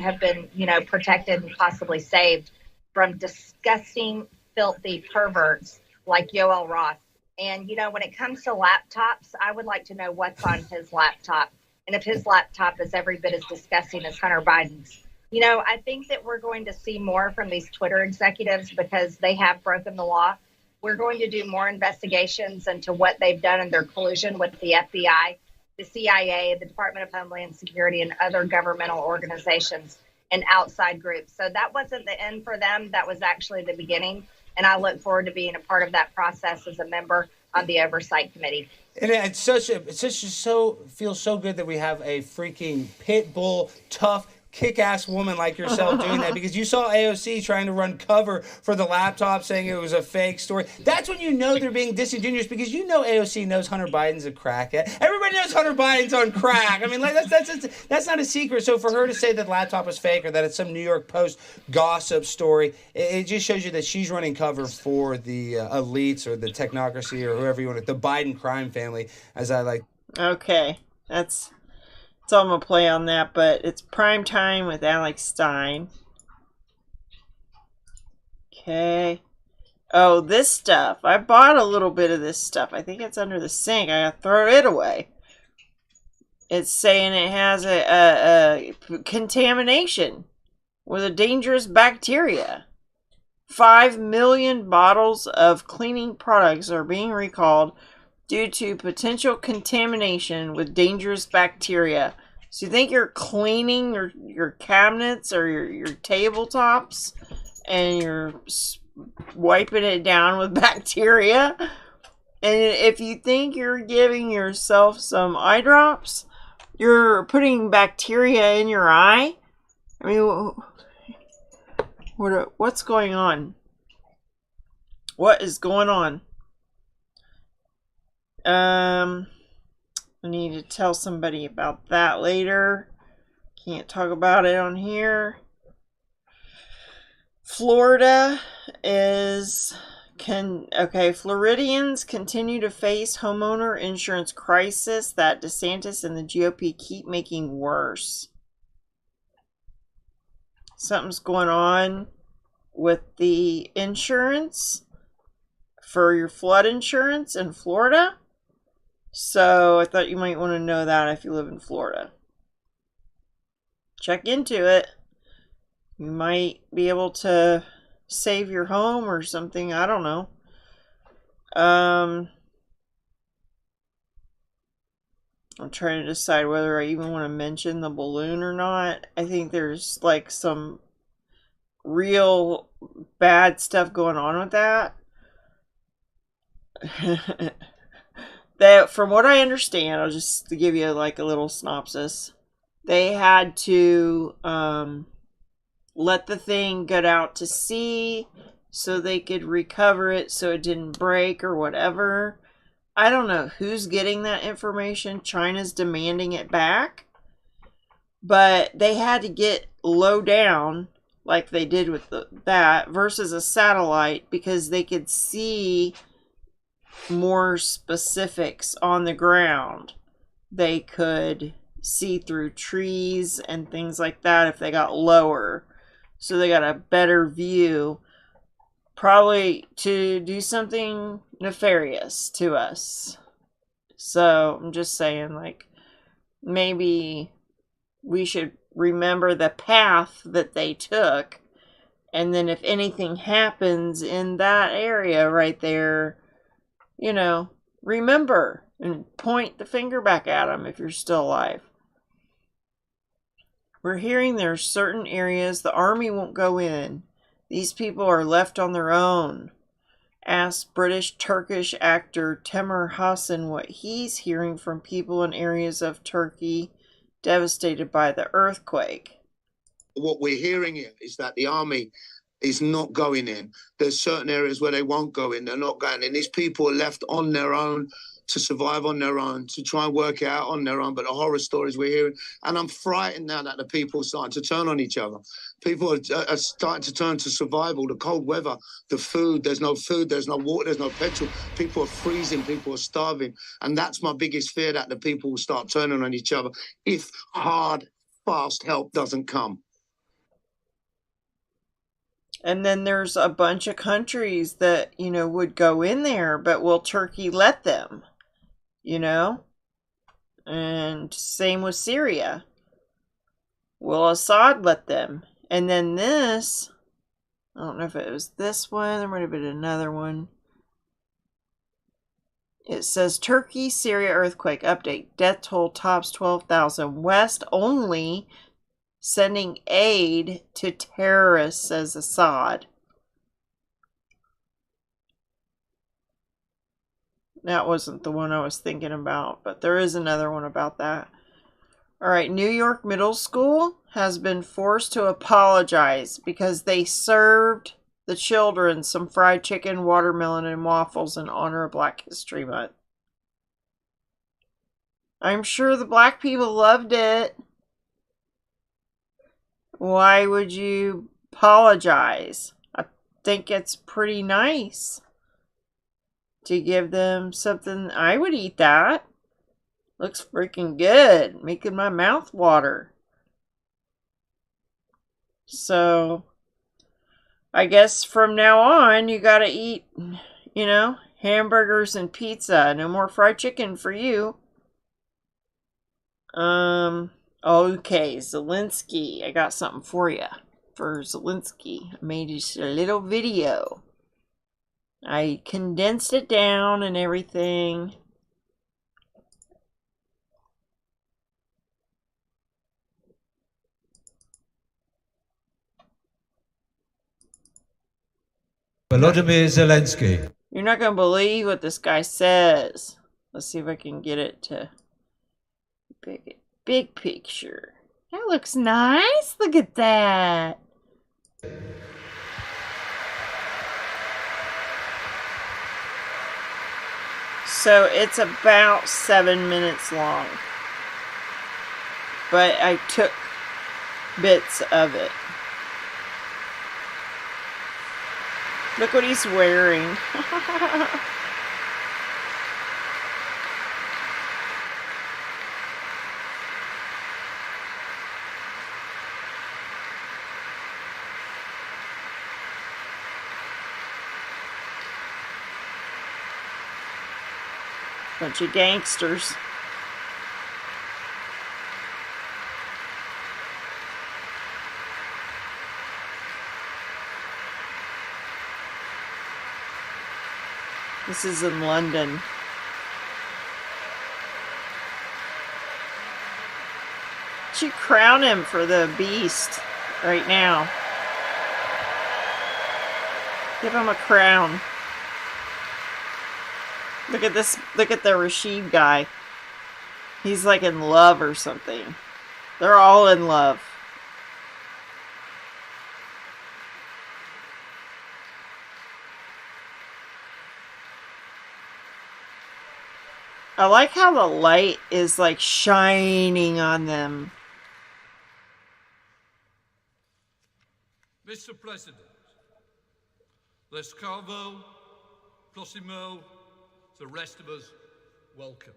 have been, protected and possibly saved from disgusting, filthy perverts like Yoel Roth. And, when it comes to laptops, I would like to know what's on his laptop, and if his laptop is every bit as disgusting as Hunter Biden's. I think that we're going to see more from these Twitter executives because they have broken the law. We're going to do more investigations into what they've done in their collusion with the FBI, the CIA, the Department of Homeland Security, and other governmental organizations and outside groups. So that wasn't the end for them. That was actually the beginning. And I look forward to being a part of that process as a member on the Oversight Committee. And feels so good that we have a freaking pit bull, tough, kick-ass woman like yourself doing that, because you saw AOC trying to run cover for the laptop saying it was a fake story. That's when you know they're being disingenuous, because AOC knows Hunter Biden's a crackhead. Everybody knows Hunter Biden's on crack. I mean, that's not a secret. So for her to say that the laptop was fake or that it's some New York Post gossip story, it just shows you that she's running cover for the elites or the technocracy or whoever you want it, the Biden crime family, as I like. Okay, that's all I'm going to play on that, but it's Prime Time with Alex Stein. Okay. Oh, this stuff. I bought a little bit of this stuff. I think it's under the sink. I got to throw it away. It's saying it has a contamination with a dangerous bacteria. 5 million bottles of cleaning products are being recalled due to potential contamination with dangerous bacteria. So you think you're cleaning your cabinets or your tabletops and you're wiping it down with bacteria? And if you think you're giving yourself some eye drops, you're putting bacteria in your eye? I mean, what's going on? What is going on? I need to tell somebody about that later. Can't talk about it on here. Florida Floridians continue to face homeowner insurance crisis that DeSantis and the GOP keep making worse. Something's going on with the insurance for your flood insurance in Florida. So I thought you might want to know that if you live in Florida. Check into it. You might be able to save your home or something. I don't know. I'm trying to decide whether I even want to mention the balloon or not. I think there's like some real bad stuff going on with that. That, from what I understand, I'll just give you like a little synopsis. They had to let the thing get out to sea so they could recover it so it didn't break or whatever. I don't know who's getting that information. China's demanding it back. But they had to get low down like they did with that versus a satellite because they could see more specifics on the ground. They could see through trees and things like that if they got lower. So they got a better view, probably to do something nefarious to us. So I'm just saying, like, maybe we should remember the path that they took, and then if anything happens in that area right there, you know, remember and point the finger back at them if you're still alive. We're hearing there's certain areas the army won't go in. These people are left on their own. Ask British-Turkish actor Temur Hassan what he's hearing from people in areas of Turkey devastated by the earthquake. What we're hearing is that the army is not going in. There's certain areas where they won't go in. They're not going in. These people are left on their own to survive on their own, to try and work it out on their own. But the horror stories we're hearing, and I'm frightened now that the people are starting to turn on each other. People are starting to turn to survival, the cold weather, the food. There's no food, there's no water, there's no petrol. People are freezing, people are starving. And that's my biggest fear, that the people will start turning on each other if hard, fast help doesn't come. And then there's a bunch of countries that, you know, would go in there, but will Turkey let them? You know? And same with Syria. Will Assad let them? And then this, I don't know if it was this one, there might have been another one. It says Turkey, Syria earthquake update. Death toll tops 12,000. West only sending aid to terrorists, says Assad. That wasn't the one I was thinking about, but there is another one about that. All right, New York Middle School has been forced to apologize because they served the children some fried chicken, watermelon, and waffles in honor of Black History Month. I'm sure the black people loved it. Why would you apologize? I think it's pretty nice to give them something. I would eat that. Looks freaking good. Making my mouth water. So, I guess from now on, you gotta eat, you know, hamburgers and pizza. No more fried chicken for you. Okay, Zelensky. I got something for you. For Zelensky. I made just a little video. I condensed it down and everything. Volodymyr Zelensky. You're not going to believe what this guy says. Let's see if I can get it to big picture. That looks nice. Look at that. So it's about 7 minutes long. But I took bits of it. Look what he's wearing. Bunch of gangsters. This is in London. Should crown him for the beast right now. Give him a crown. Look at this. Look at the Rashid guy. He's like in love or something. They're all in love. I like how the light is like shining on them. Mr. President, Lescavo, Prosimo, the rest of us, welcome.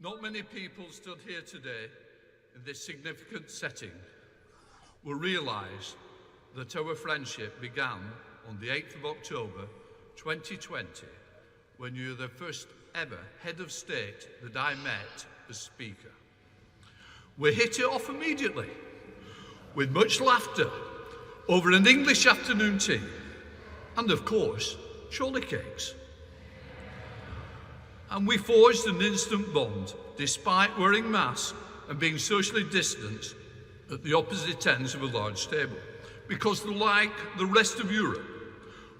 Not many people stood here today in this significant setting will realise that our friendship began on the 8th of October 2020 when you were the first ever head of state that I met as Speaker. We hit it off immediately with much laughter over an English afternoon tea and, of course, choly cakes. And we forged an instant bond despite wearing masks and being socially distanced at the opposite ends of a large table, because like the rest of Europe,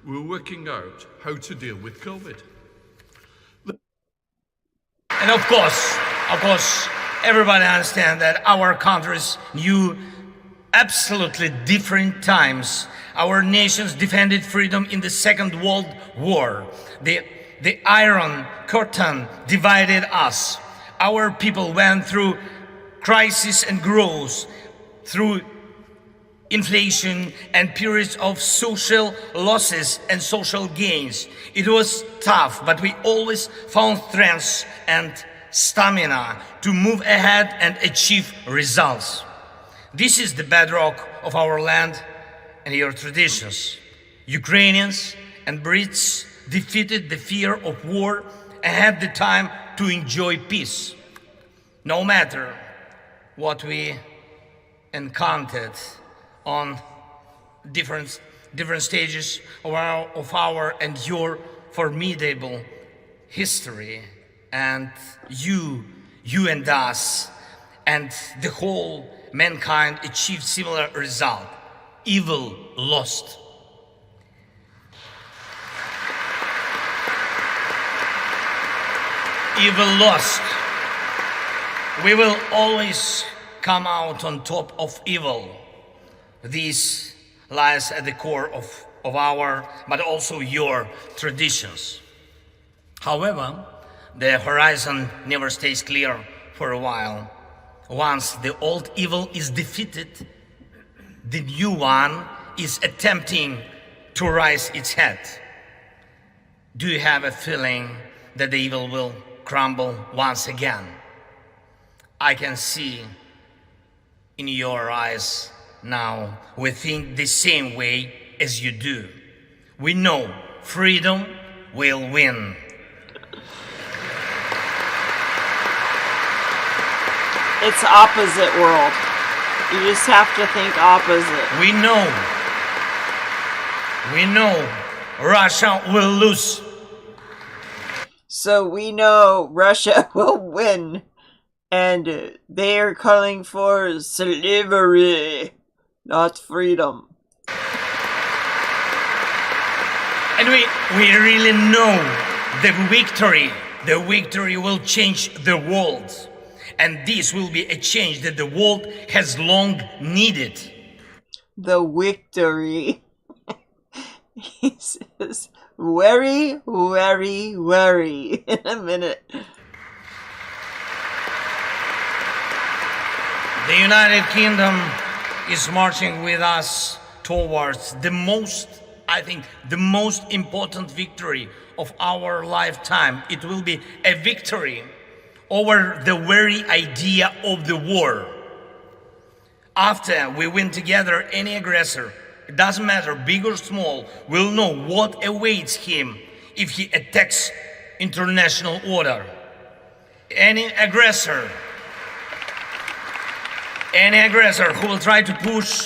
we were working out how to deal with COVID. And of course, everybody understands that our countries knew absolutely different times. Our nations defended freedom in the Second World War. The the Iron Curtain divided us. Our people went through crisis and growth, through inflation and periods of social losses and social gains. It was tough, but we always found strength and stamina to move ahead and achieve results. This is the bedrock of our land and your traditions. Ukrainians and Brits defeated the fear of war and had the time to enjoy peace. No matter what we encountered on different stages of our and your formidable history, and you and us and the whole mankind achieved similar result. Evil lost. Evil lost. We will always come out on top of evil. This lies at the core of our, but also your traditions. However, the horizon never stays clear for a while. Once the old evil is defeated, the new one is attempting to rise its head. Do you have a feeling that the evil will crumble once again? I can see in your eyes now we think the same way as you do. We know freedom will win. It's opposite world. You just have to think opposite. We know Russia will lose. So we know Russia will win. And they are calling for slavery, not freedom. And we really know the victory will change the world. And this will be a change that the world has long needed. The victory. He says, very, very, very in a minute. The United Kingdom is marching with us towards the most important victory of our lifetime. It will be a victory over the very idea of the war. After we win together, any aggressor, it doesn't matter, big or small, will know what awaits him if he attacks international order. Any aggressor who will try to push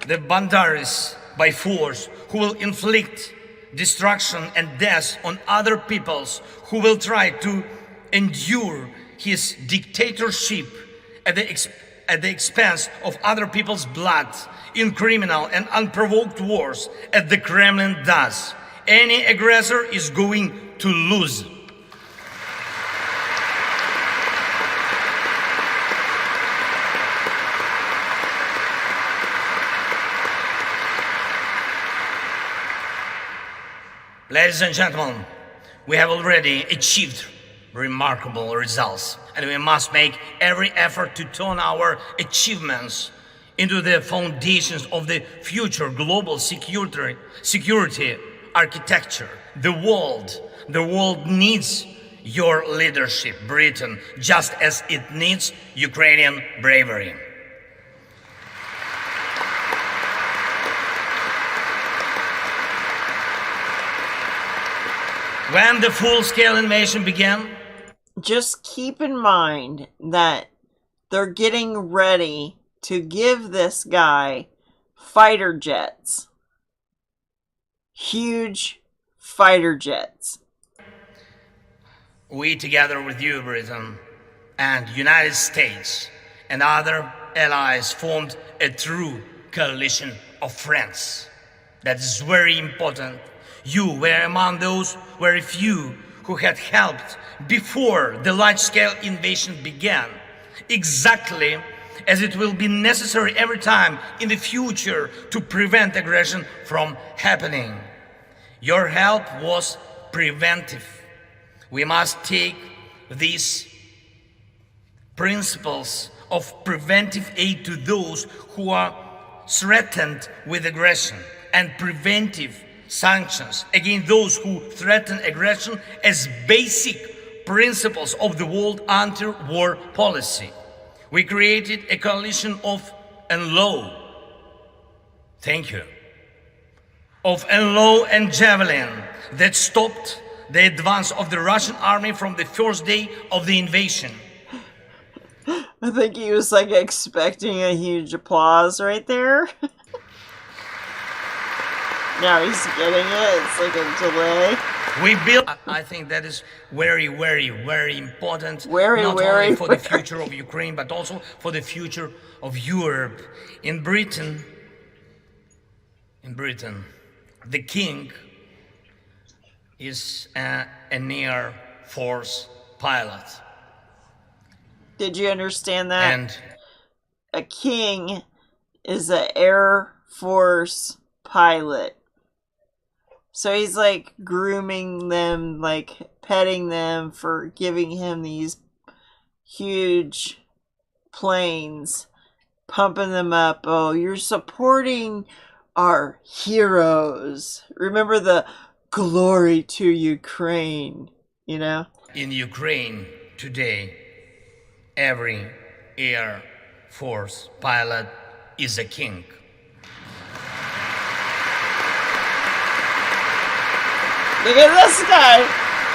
the boundaries by force, who will inflict destruction and death on other peoples, who will try to endure his dictatorship at the expense of other people's blood in criminal and unprovoked wars, as the Kremlin does. Any aggressor is going to lose. Ladies and gentlemen, we have already achieved remarkable results, and we must make every effort to turn our achievements into the foundations of the future global security architecture. The world needs your leadership, Britain, just as it needs Ukrainian bravery. When the full-scale invasion began, just keep in mind that they're getting ready to give this guy fighter jets. Huge fighter jets. We, together with you, Britain, and United States and other allies, formed a true coalition of friends. That is very important. You were among those very few who had helped before the large-scale invasion began, exactly as it will be necessary every time in the future to prevent aggression from happening. Your help was preventive. We must take these principles of preventive aid to those who are threatened with aggression and preventive sanctions against those who threaten aggression as basic principles of the world anti-war policy. We created a coalition of NLO. Thank you. Of NLO and Javelin that stopped the advance of the Russian army from the first day of the invasion. I think he was like expecting a huge applause right there. Now he's getting it. It's like a delay. We built. I think that is very, very, very important. Very, not very, only for the future of Ukraine, but also for the future of Europe. In Britain, the king is an Air Force pilot. Did you understand that? And a king is an Air Force pilot. So he's like grooming them, like petting them for giving him these huge planes, pumping them up. Oh, you're supporting our heroes. Remember the glory to Ukraine, you know? In Ukraine today, every Air Force pilot is a king. Look at this guy.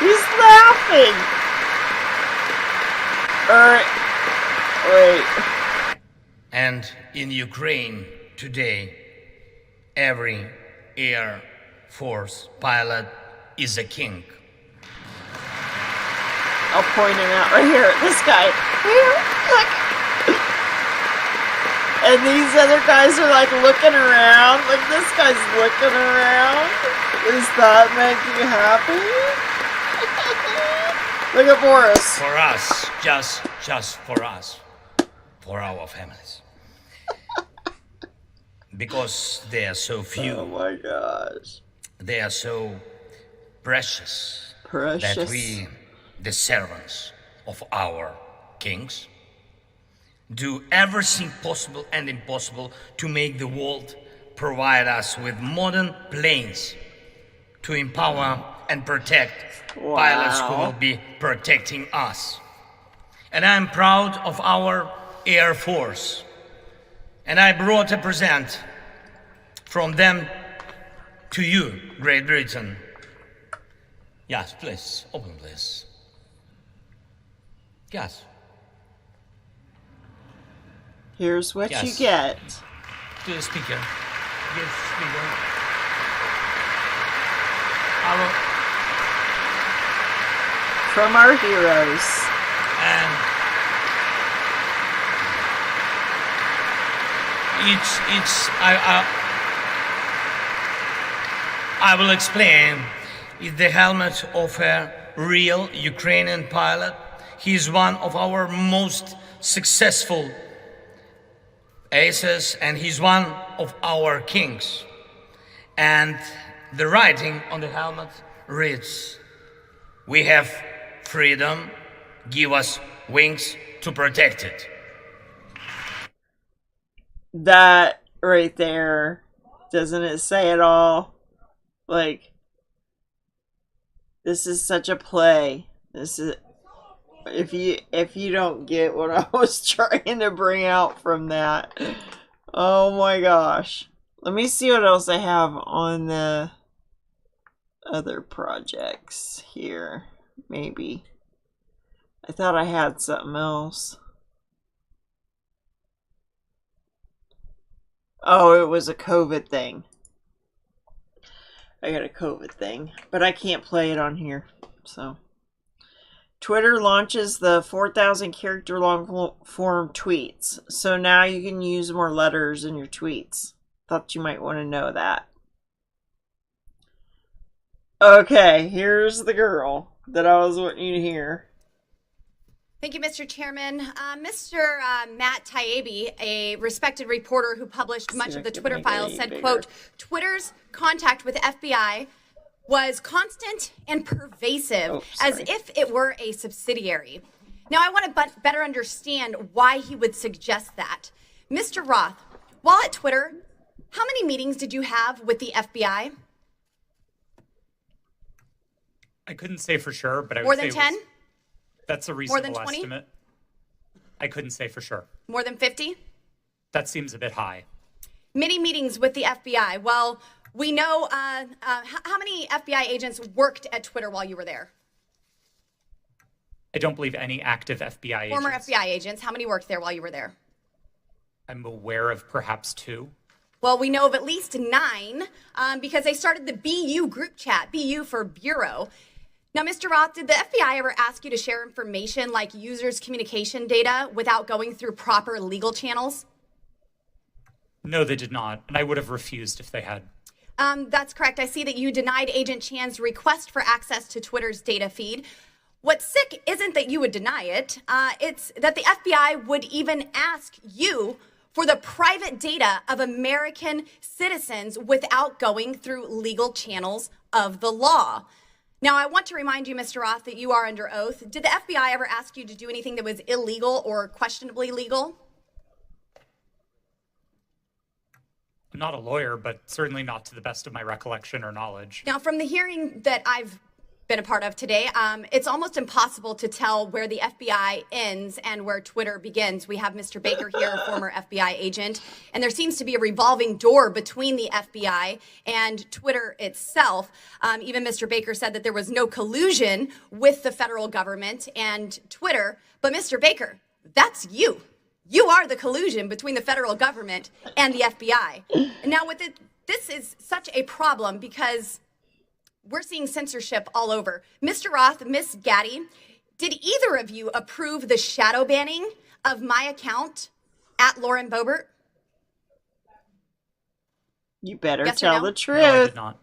He's laughing. Wait. And in Ukraine today, every Air Force pilot is a king. I'll point him out right here. This guy. Here, look. And these other guys are like looking around. Like this guy's looking around. Does that make you happy? Look at Boris. For us, just for us, for our families. Because they are so few. Oh my gosh. They are so precious. That we, the servants of our kings, do everything possible and impossible to make the world provide us with modern planes to empower and protect pilots who will be protecting us. And I'm proud of our Air Force. And I brought a present from them to you, Great Britain. Yes, please, open please. Yes. Here's what you get. To the speaker. Yes, speaker. From our heroes. And I will explain. It's the helmet of a real Ukrainian pilot. He's one of our most successful aces, and he's one of our kings. And the writing on the helmet reads, "We have freedom, give us wings to protect it." That right there, doesn't it say it all? Like, this is such a play. This is, if you don't get what I was trying to bring out from that. Oh my gosh. Let me see what else I have on the other projects here. Maybe. I thought I had something else. Oh, it was a COVID thing. I got a COVID thing, but I can't play it on here. So, Twitter launches the 4,000 character long form tweets. So now you can use more letters in your tweets. Thought you might want to know that. Okay, here's the girl that I was wanting you to hear. Thank you, Mr. Chairman. Mr. Matt Taibbi, a respected reporter who published much of the Twitter files, said, quote, Twitter's contact with FBI was constant and pervasive, as if it were a subsidiary. Now, I want to better understand why he would suggest that. Mr. Roth, while at Twitter, how many meetings did you have with the FBI? I couldn't say for sure, but I would More say than 10? That's a More than reasonable 20? estimate. I couldn't say for sure. More than 50? That seems a bit high. Many meetings with the FBI. Well, we know how many FBI agents worked at Twitter while you were there? I don't believe any active FBI Former agents. FBI agents. How many worked there while you were there? I'm aware of perhaps 2. Well, we know of at least 9 because they started the BU group chat, BU for Bureau. Now, Mr. Roth, did the FBI ever ask you to share information like users' communication data without going through proper legal channels? No, they did not, and I would have refused if they had. That's correct. I see that you denied Agent Chan's request for access to Twitter's data feed. What's sick isn't that you would deny it. It's that the FBI would even ask you for the private data of American citizens without going through legal channels of the law. Now, I want to remind you, Mr. Roth, that you are under oath. Did the FBI ever ask you to do anything that was illegal or questionably legal? I'm not a lawyer, but certainly not to the best of my recollection or knowledge. Now, from the hearing that I've been a part of today, it's almost impossible to tell where the FBI ends and where Twitter begins. We have Mr. Baker here, a former FBI agent, and there seems to be a revolving door between the FBI and Twitter itself. Even Mr. Baker said that there was no collusion with the federal government and Twitter. But Mr. Baker, that's you. You are the collusion between the federal government and the FBI. And now with it, this is such a problem because we're seeing censorship all over. Mr. Roth, Miss Gaddy, did either of you approve the shadow banning of my account at Lauren Boebert? You better Yes or tell no? the truth. No, I did not.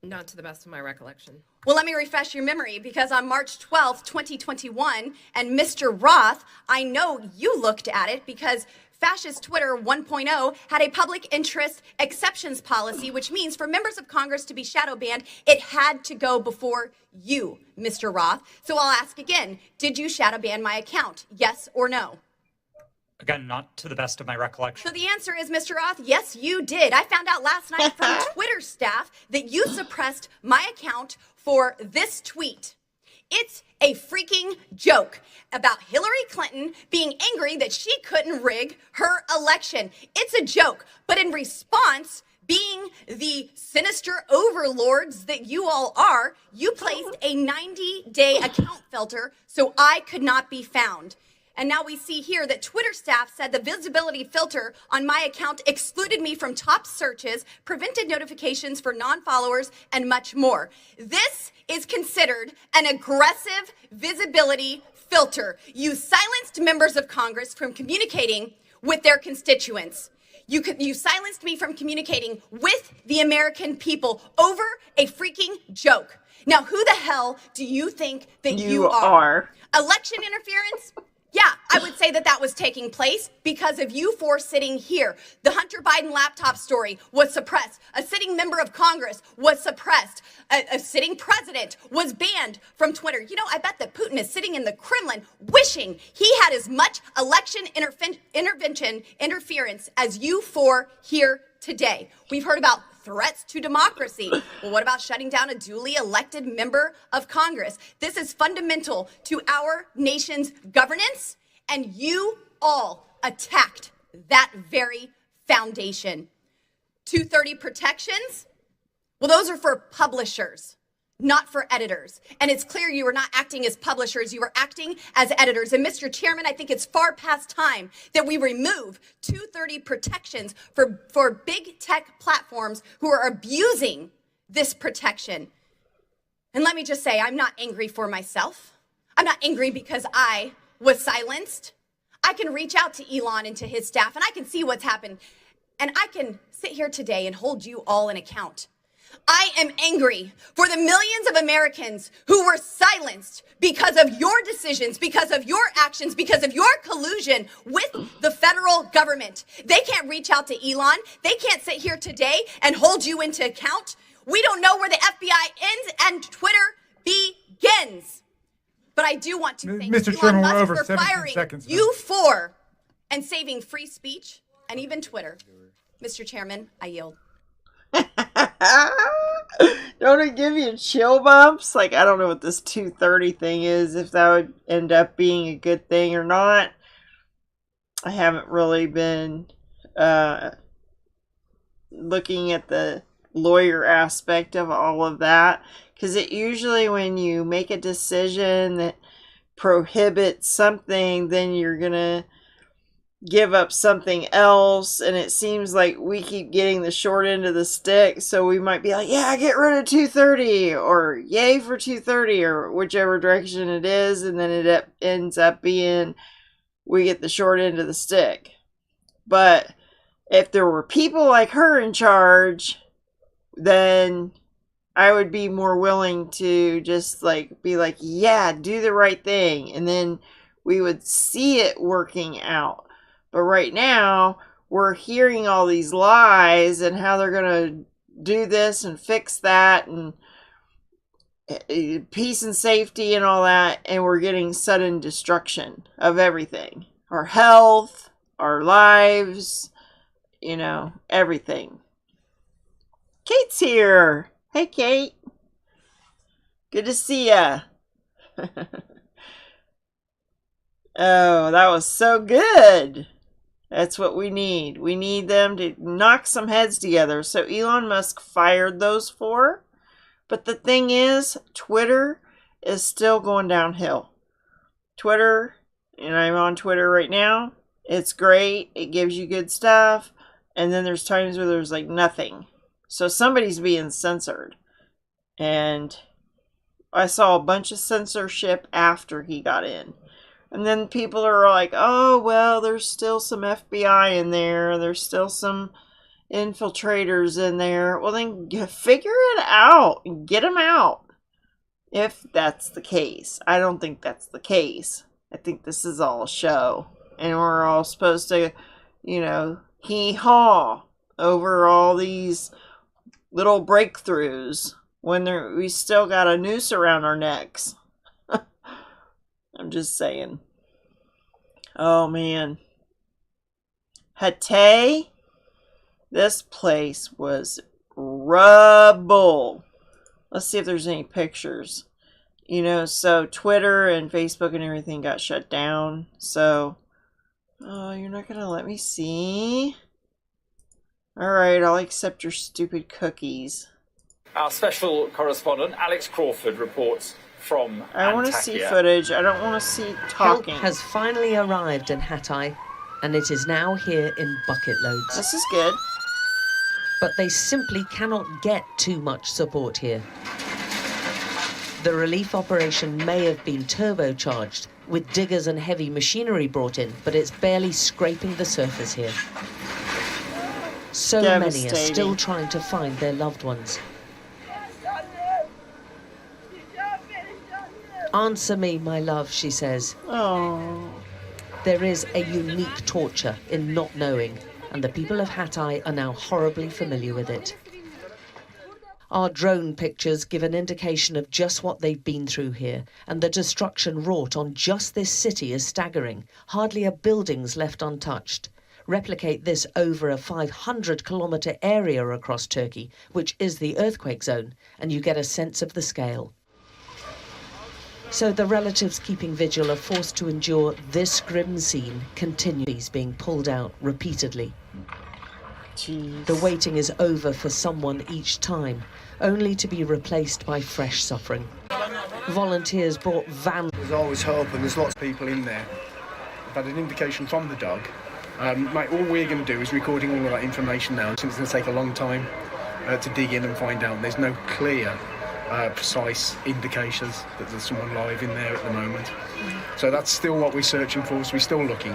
Not to the best of my recollection. Well, let me refresh your memory because on March 12th, 2021, and Mr. Roth, I know you looked at it because Fascist Twitter 1.0 had a public interest exceptions policy, which means for members of Congress to be shadow banned, it had to go before you, Mr. Roth. So I'll ask again, did you shadow ban my account? Yes or no? Again, not to the best of my recollection. So the answer is, Mr. Roth, yes, you did. I found out last night from Twitter staff that you suppressed my account for this tweet. It's a freaking joke about Hillary Clinton being angry that she couldn't rig her election. It's a joke. But in response, being the sinister overlords that you all are, you placed a 90-day account filter so I could not be found. And now we see here that Twitter staff said the visibility filter on my account excluded me from top searches, prevented notifications for non-followers, and much more. This is considered an aggressive visibility filter. You silenced members of Congress from communicating with their constituents. You silenced me from communicating with the American people over a freaking joke. Now, who the hell do you think that you are? Election interference? Yeah, I would say that that was taking place because of you four sitting here. The Hunter Biden laptop story was suppressed. A sitting member of Congress was suppressed. A sitting president was banned from Twitter. You know, I bet that Putin is sitting in the Kremlin wishing he had as much election interference as you four here today. We've heard about threats to democracy. Well, what about shutting down a duly elected member of Congress? This is fundamental to our nation's governance, and you all attacked that very foundation. 230 protections? Well, those are for publishers, not for editors. And it's clear you were not acting as publishers, you were acting as editors. And Mr. Chairman, I think it's far past time that we remove 230 protections for big tech platforms who are abusing this protection. And let me just say, I'm not angry for myself. I'm not angry because I was silenced. I can reach out to Elon and to his staff, and I can see what's happened. And I can sit here today and hold you all in account. I am angry for the millions of Americans who were silenced because of your decisions, because of your actions, because of your collusion with the federal government. They can't reach out to Elon. They can't sit here today and hold you into account. We don't know where the FBI ends and Twitter begins. But I do want to thank Mr. Elon Chairman, we're Musk over for 17 firing seconds now. you for and saving free speech and even Twitter. Mr. Chairman, I yield. Don't it give you chill bumps? Like, I don't know what this 230 thing is, if that would end up being a good thing or not. I haven't really been looking at the lawyer aspect of all of that, because it usually, when you make a decision that prohibits something, then you're gonna give up something else, and it seems like we keep getting the short end of the stick, so we might be like, yeah, get rid of 230, or yay for 230, or whichever direction it is, and then it ends up being we get the short end of the stick. But if there were people like her in charge, then I would be more willing to just like be like, yeah, do the right thing, and then we would see it working out. But right now, we're hearing all these lies and how they're going to do this and fix that and peace and safety and all that, and we're getting sudden destruction of everything. Our health, our lives, you know, everything. Kate's here. Hey, Kate. Good to see ya. Oh, that was so good. That's what we need. We need them to knock some heads together. So Elon Musk fired those four. But the thing is, Twitter is still going downhill. Twitter, and I'm on Twitter right now. It's great. It gives you good stuff. And then there's times where there's like nothing. So somebody's being censored. And I saw a bunch of censorship after he got in. And then people are like, oh, well, there's still some FBI in there. There's still some infiltrators in there. Well, then figure it out and get them out. If that's the case. I don't think that's the case. I think this is all a show. And we're all supposed to, you know, hee-haw over all these little breakthroughs when we still got a noose around our necks. I'm just saying. Oh, man. Hatay, this place was rubble. Let's see if there's any pictures. You know, so Twitter and Facebook and everything got shut down. So, oh, you're not going to let me see? Alright, I'll accept your stupid cookies. Our special correspondent, Alex Crawford, reports from I want to see footage. I don't want to see talking. Help has finally arrived in Hatay, and it is now here in bucket loads. This is good. But they simply cannot get too much support here. The relief operation may have been turbocharged, with diggers and heavy machinery brought in, but it's barely scraping the surface here. So many are still trying to find their loved ones. Answer me, my love, she says. Oh. There is a unique torture in not knowing, and the people of Hatay are now horribly familiar with it. Our drone pictures give an indication of just what they've been through here, and the destruction wrought on just this city is staggering. Hardly a building's left untouched. Replicate this over a 500-kilometre area across Turkey, which is the earthquake zone, and you get a sense of the scale. So the relatives keeping vigil are forced to endure this grim scene, continually being pulled out repeatedly. Jeez. The waiting is over for someone each time, only to be replaced by fresh suffering. Volunteers brought vans. There's always hope, and there's lots of people in there. I've had an indication from the dog. Mate, all we're going to do is recording all of that information now. It's going to take a long time to dig in and find out. There's no clear, precise indications that there's someone live in there at the moment. So that's still what we're searching for, so we're still looking.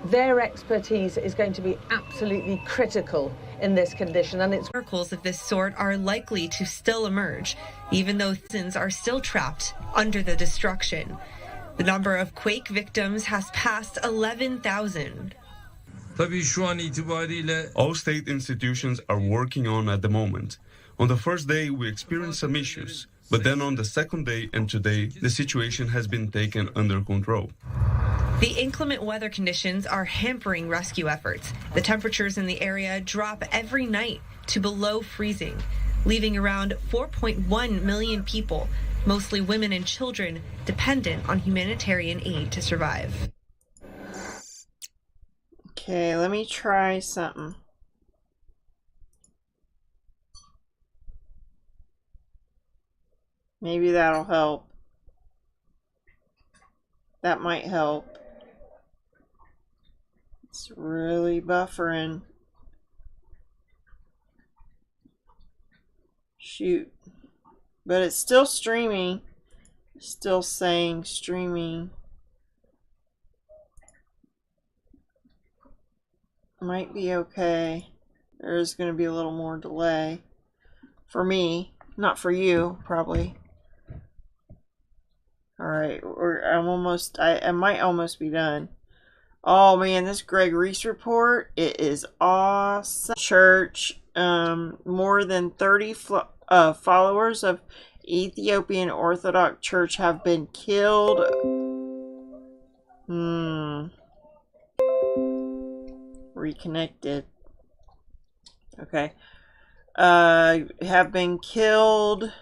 Their expertise is going to be absolutely critical in this condition, and it's miracles of this sort are likely to still emerge, even though thousands are still trapped under the destruction. The number of quake victims has passed 11,000. All state institutions are working on at the moment On the first day, we experienced some issues, but then on the second day and today, the situation has been taken under control. The inclement weather conditions are hampering rescue efforts. The temperatures in the area drop every night to below freezing, leaving around 4.1 million people, mostly women and children, dependent on humanitarian aid to survive. Okay, let me try something. Maybe that'll help. That might help. It's really buffering. Shoot. But it's still streaming. Still saying streaming. Might be okay. There's going to be a little more delay. For me. Not for you, probably. Alright, I might almost be done. Oh man, this Greg Reese report, it is awesome. Church, more than 30 followers of Ethiopian Orthodox Church have been killed. Reconnected. Okay. Have been killed.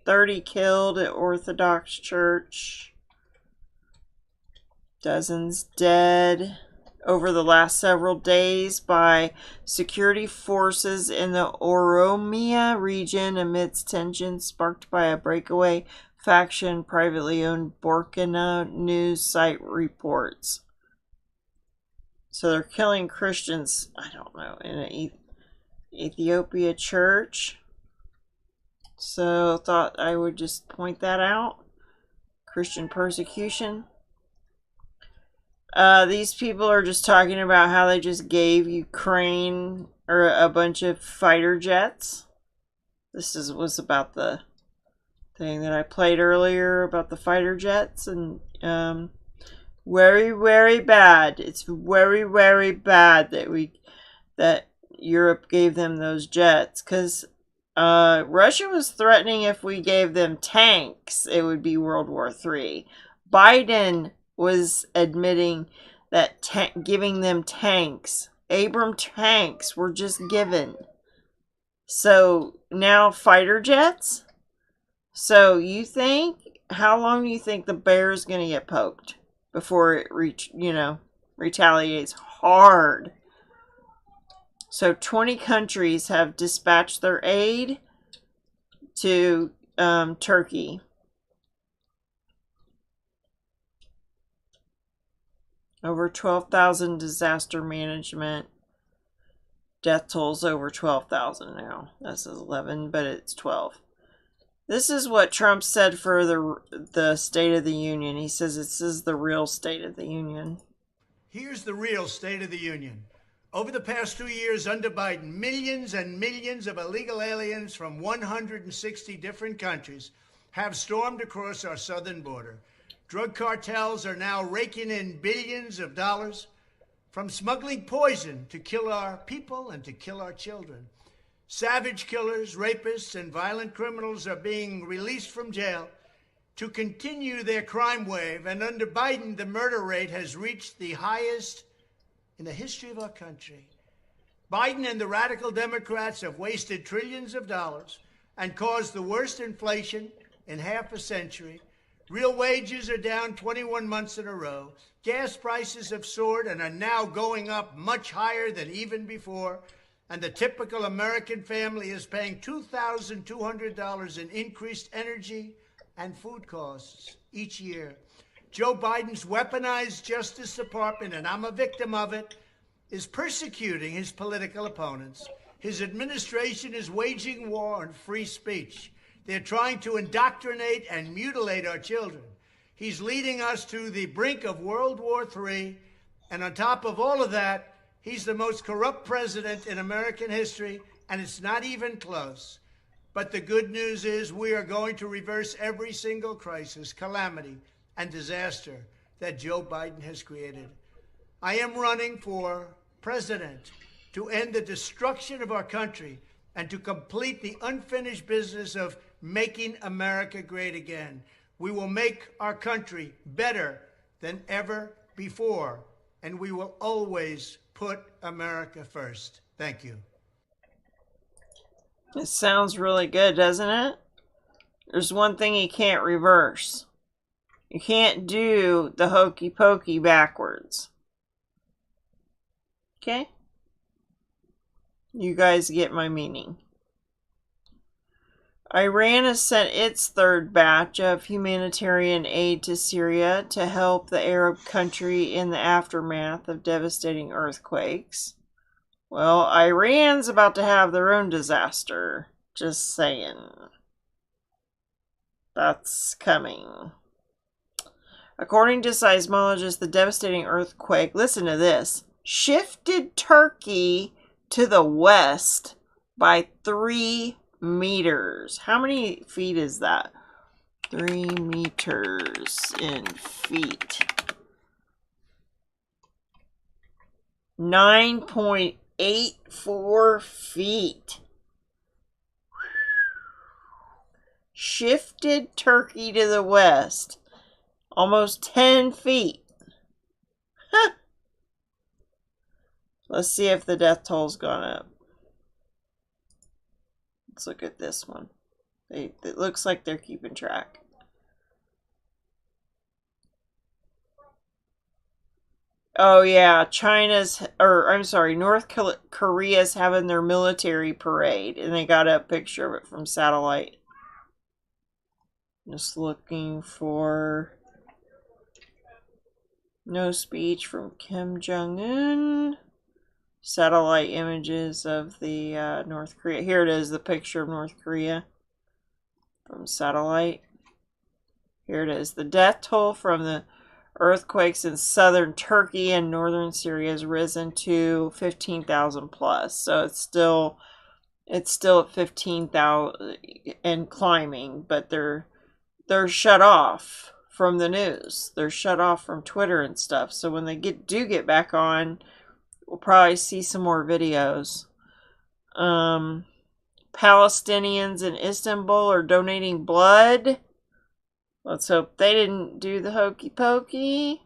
30 killed at Orthodox Church. Dozens dead over the last several days by security forces in the Oromia region amidst tensions sparked by a breakaway faction, privately owned Burkina news site reports. So they're killing Christians, I don't know, in an Ethiopia church. So thought I would just point that out. Christian persecution. These people are just talking about how they just gave Ukraine or a bunch of fighter jets. This was about the thing that I played earlier about the fighter jets, and very, very bad. It's very, very bad that Europe gave them those jets, because Russia was threatening if we gave them tanks, it would be World War III. Biden was admitting that giving them tanks, Abram tanks, were just given. So now fighter jets? So you think, how long do you think the bear's going to get poked before it retaliates hard? So 20 countries have dispatched their aid to Turkey. Over 12,000 disaster management. Death tolls over 12,000 now. This is 11, but it's 12. This is what Trump said for the State of the Union. He says this is the real State of the Union. Here's the real State of the Union. Over the past 2 years under Biden, millions and millions of illegal aliens from 160 different countries have stormed across our southern border. Drug cartels are now raking in billions of dollars from smuggling poison to kill our people and to kill our children. Savage killers, rapists, and violent criminals are being released from jail to continue their crime wave. And under Biden, the murder rate has reached the highest in the history of our country. Biden and the radical Democrats have wasted trillions of dollars and caused the worst inflation in half a century. Real wages are down 21 months in a row. Gas prices have soared and are now going up much higher than even before. And the typical American family is paying $2,200 in increased energy and food costs each year. Joe Biden's weaponized Justice Department, and I'm a victim of it, is persecuting his political opponents. His administration is waging war on free speech. They're trying to indoctrinate and mutilate our children. He's leading us to the brink of World War III. And on top of all of that, he's the most corrupt president in American history, and it's not even close. But the good news is we are going to reverse every single crisis, calamity, and disaster that Joe Biden has created. I am running for president to end the destruction of our country and to complete the unfinished business of making America great again. We will make our country better than ever before, and we will always put America first. Thank you. It sounds really good, doesn't it? There's one thing you can't reverse. You can't do the hokey pokey backwards. Okay? You guys get my meaning. Iran has sent its third batch of humanitarian aid to Syria to help the Arab country in the aftermath of devastating earthquakes. Well, Iran's about to have their own disaster. Just saying. That's coming. According to seismologists, the devastating earthquake, listen to this, shifted Turkey to the west by 3 meters. How many feet is that? 3 meters in feet. 9.84 feet. Shifted Turkey to the west. Almost 10 feet. Huh. Let's see if the death toll's gone up. Let's look at this one. It looks like they're keeping track. Oh yeah, North Korea's having their military parade, and they got a picture of it from satellite. Just looking for no speech from Kim Jong-un. Satellite images of the North Korea. Here it is, the picture of North Korea from satellite. Here it is. The death toll from the earthquakes in southern Turkey and northern Syria has risen to 15,000 plus. So it's still at 15,000 and climbing, but they're shut off from the news. They're shut off from Twitter and stuff. So when they do get back on, we'll probably see some more videos. Palestinians in Istanbul are donating blood. Let's hope they didn't do the hokey pokey.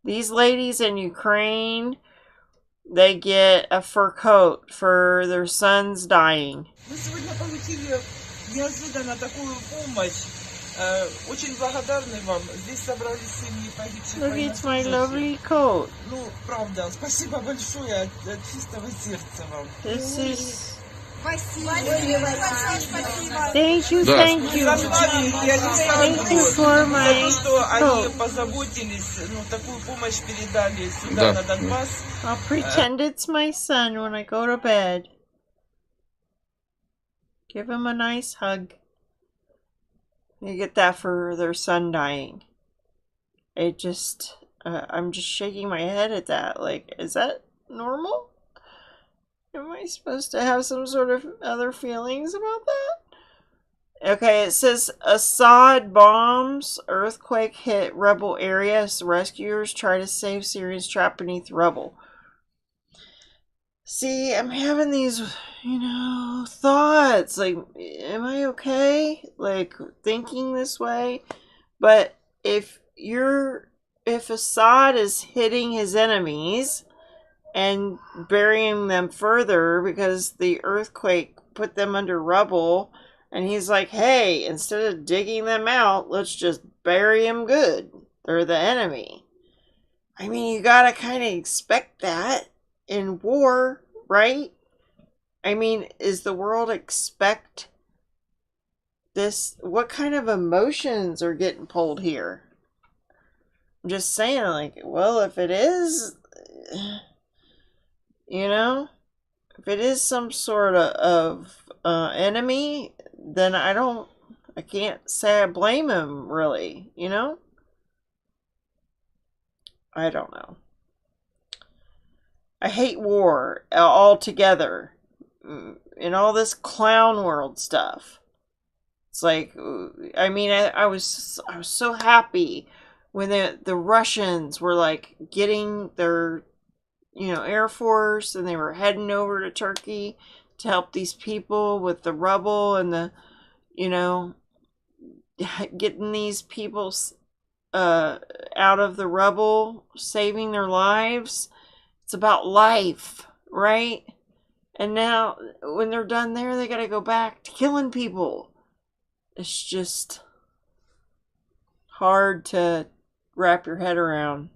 These ladies in Ukraine, they get a fur coat for their sons dying. Look, it's my lovely coat. This is... Thank you. Thank you for my coat. I'll pretend it's my son when I go to bed. Give him a nice hug. You get that for their son dying. It just, I'm just shaking my head at that. Like, is that normal? Am I supposed to have some sort of other feelings about that? Okay, it says Assad bombs, earthquake hit rebel areas. Rescuers try to save Syrians trapped beneath rubble. See, I'm having these, thoughts. Like, am I okay? Like, thinking this way? But if Assad is hitting his enemies and burying them further because the earthquake put them under rubble, and he's like, hey, instead of digging them out, let's just bury them good. They're the enemy. I mean, you gotta kind of expect that in war, right? I mean, is the world expect this? What kind of emotions are getting pulled here? I'm just saying, like, well, if it is, if it is some sort of enemy, then I can't say I blame him, really, I don't know. I hate war altogether. And all this clown world stuff. It's like, I mean, I was so happy when the Russians were like getting their, Air Force, and they were heading over to Turkey. to help these people with the rubble and the, you know, getting these people out of the rubble, saving their lives. It's about life, right? And now, when they're done there, they gotta go back to killing people. It's just hard to wrap your head around.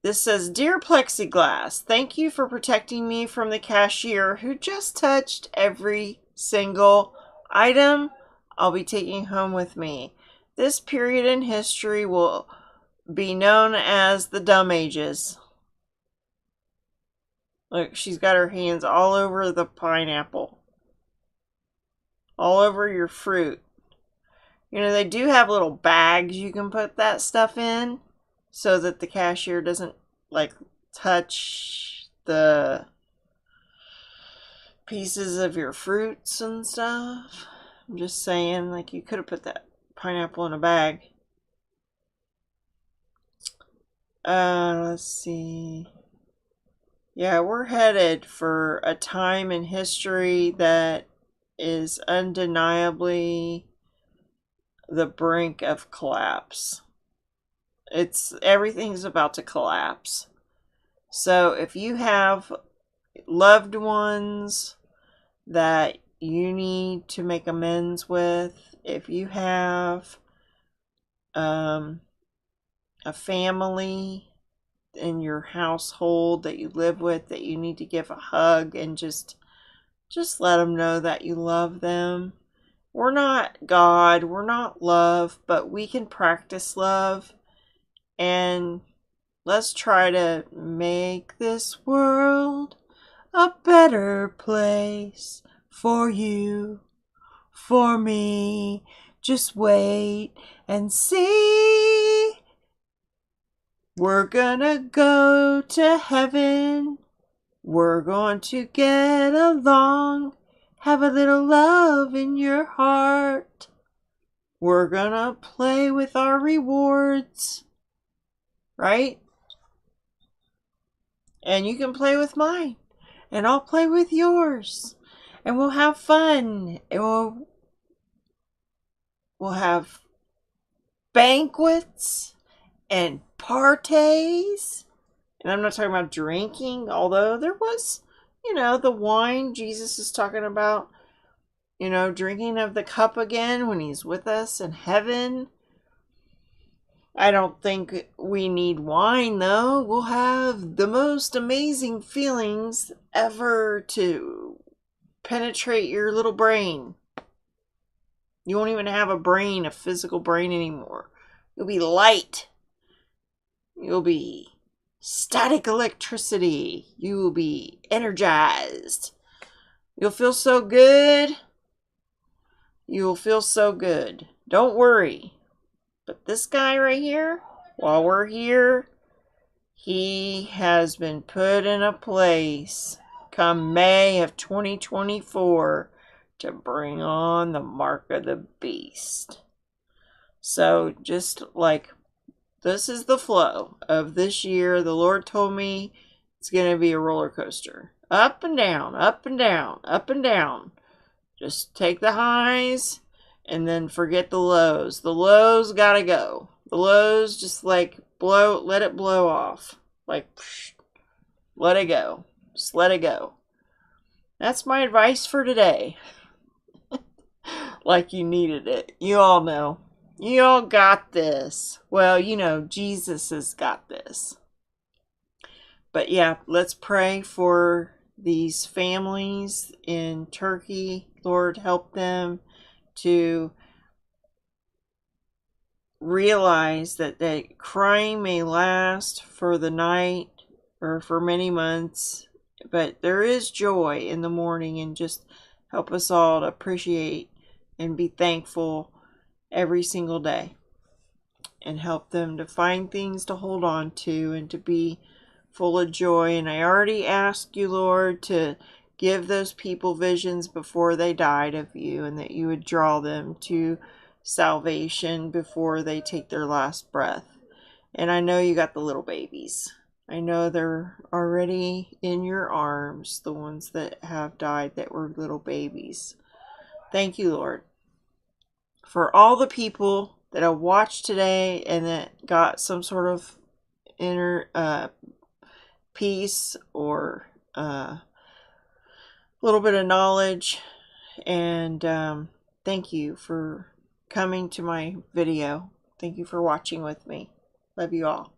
This says, Dear Plexiglass, thank you for protecting me from the cashier who just touched every single item I'll be taking home with me. This period in history will be known as the Dumb Ages. Look, she's got her hands all over the pineapple. All over your fruit. You know, they do have little bags you can put that stuff in so that the cashier doesn't, like, touch the pieces of your fruits and stuff. I'm just saying, like, you could have put that pineapple in a bag. Let's see. Yeah, we're headed for a time in history that is undeniably the brink of collapse. Everything's about to collapse. So if you have loved ones that you need to make amends with, if you have a family in your household that you live with that you need to give a hug and just let them know that you love them. We're not God, we're not love, but we can practice love, and let's try to make this world a better place for you, for me. Just wait and see. We're gonna go to heaven. We're going to get along. Have a little love in your heart. We're gonna play with our rewards. Right? And you can play with mine. And I'll play with yours. And we'll have fun. And we'll have banquets and parties. And I'm not talking about drinking, although there was, you know, the wine. Jesus is talking about, you know, drinking of the cup again when he's with us in heaven. I don't think we need wine, though. We'll have the most amazing feelings ever to penetrate your little brain. You won't even have a physical brain anymore. You'll be light. You'll be static electricity. You will be energized. You'll feel so good. You will feel so good. Don't worry. But this guy right here, while we're here, he has been put in a place come May of 2024 to bring on the mark of the beast. So just like this is the flow of this year. The Lord told me it's going to be a roller coaster. Up and down, up and down, up and down. Just take the highs and then forget the lows. The lows got to go. The lows just like let it blow off. Like, let it go. Just let it go. That's my advice for today. Like you needed it. You all know. You all got this. Well, you know, Jesus has got this. But yeah, let's pray for these families in Turkey. Lord, help them to realize that crime may last for the night or for many months, but there is joy in the morning, and just help us all to appreciate and be thankful every single day, and help them to find things to hold on to and to be full of joy. And I already asked you, Lord, to give those people visions before they died of you, and that you would draw them to salvation before they take their last breath. And I know you got the little babies. I know they're already in your arms, the ones that have died that were little babies. Thank you, Lord, for all the people that I watched today and that got some sort of inner peace or a little bit of knowledge. And thank you for coming to my video. Thank you for watching with me. Love you all.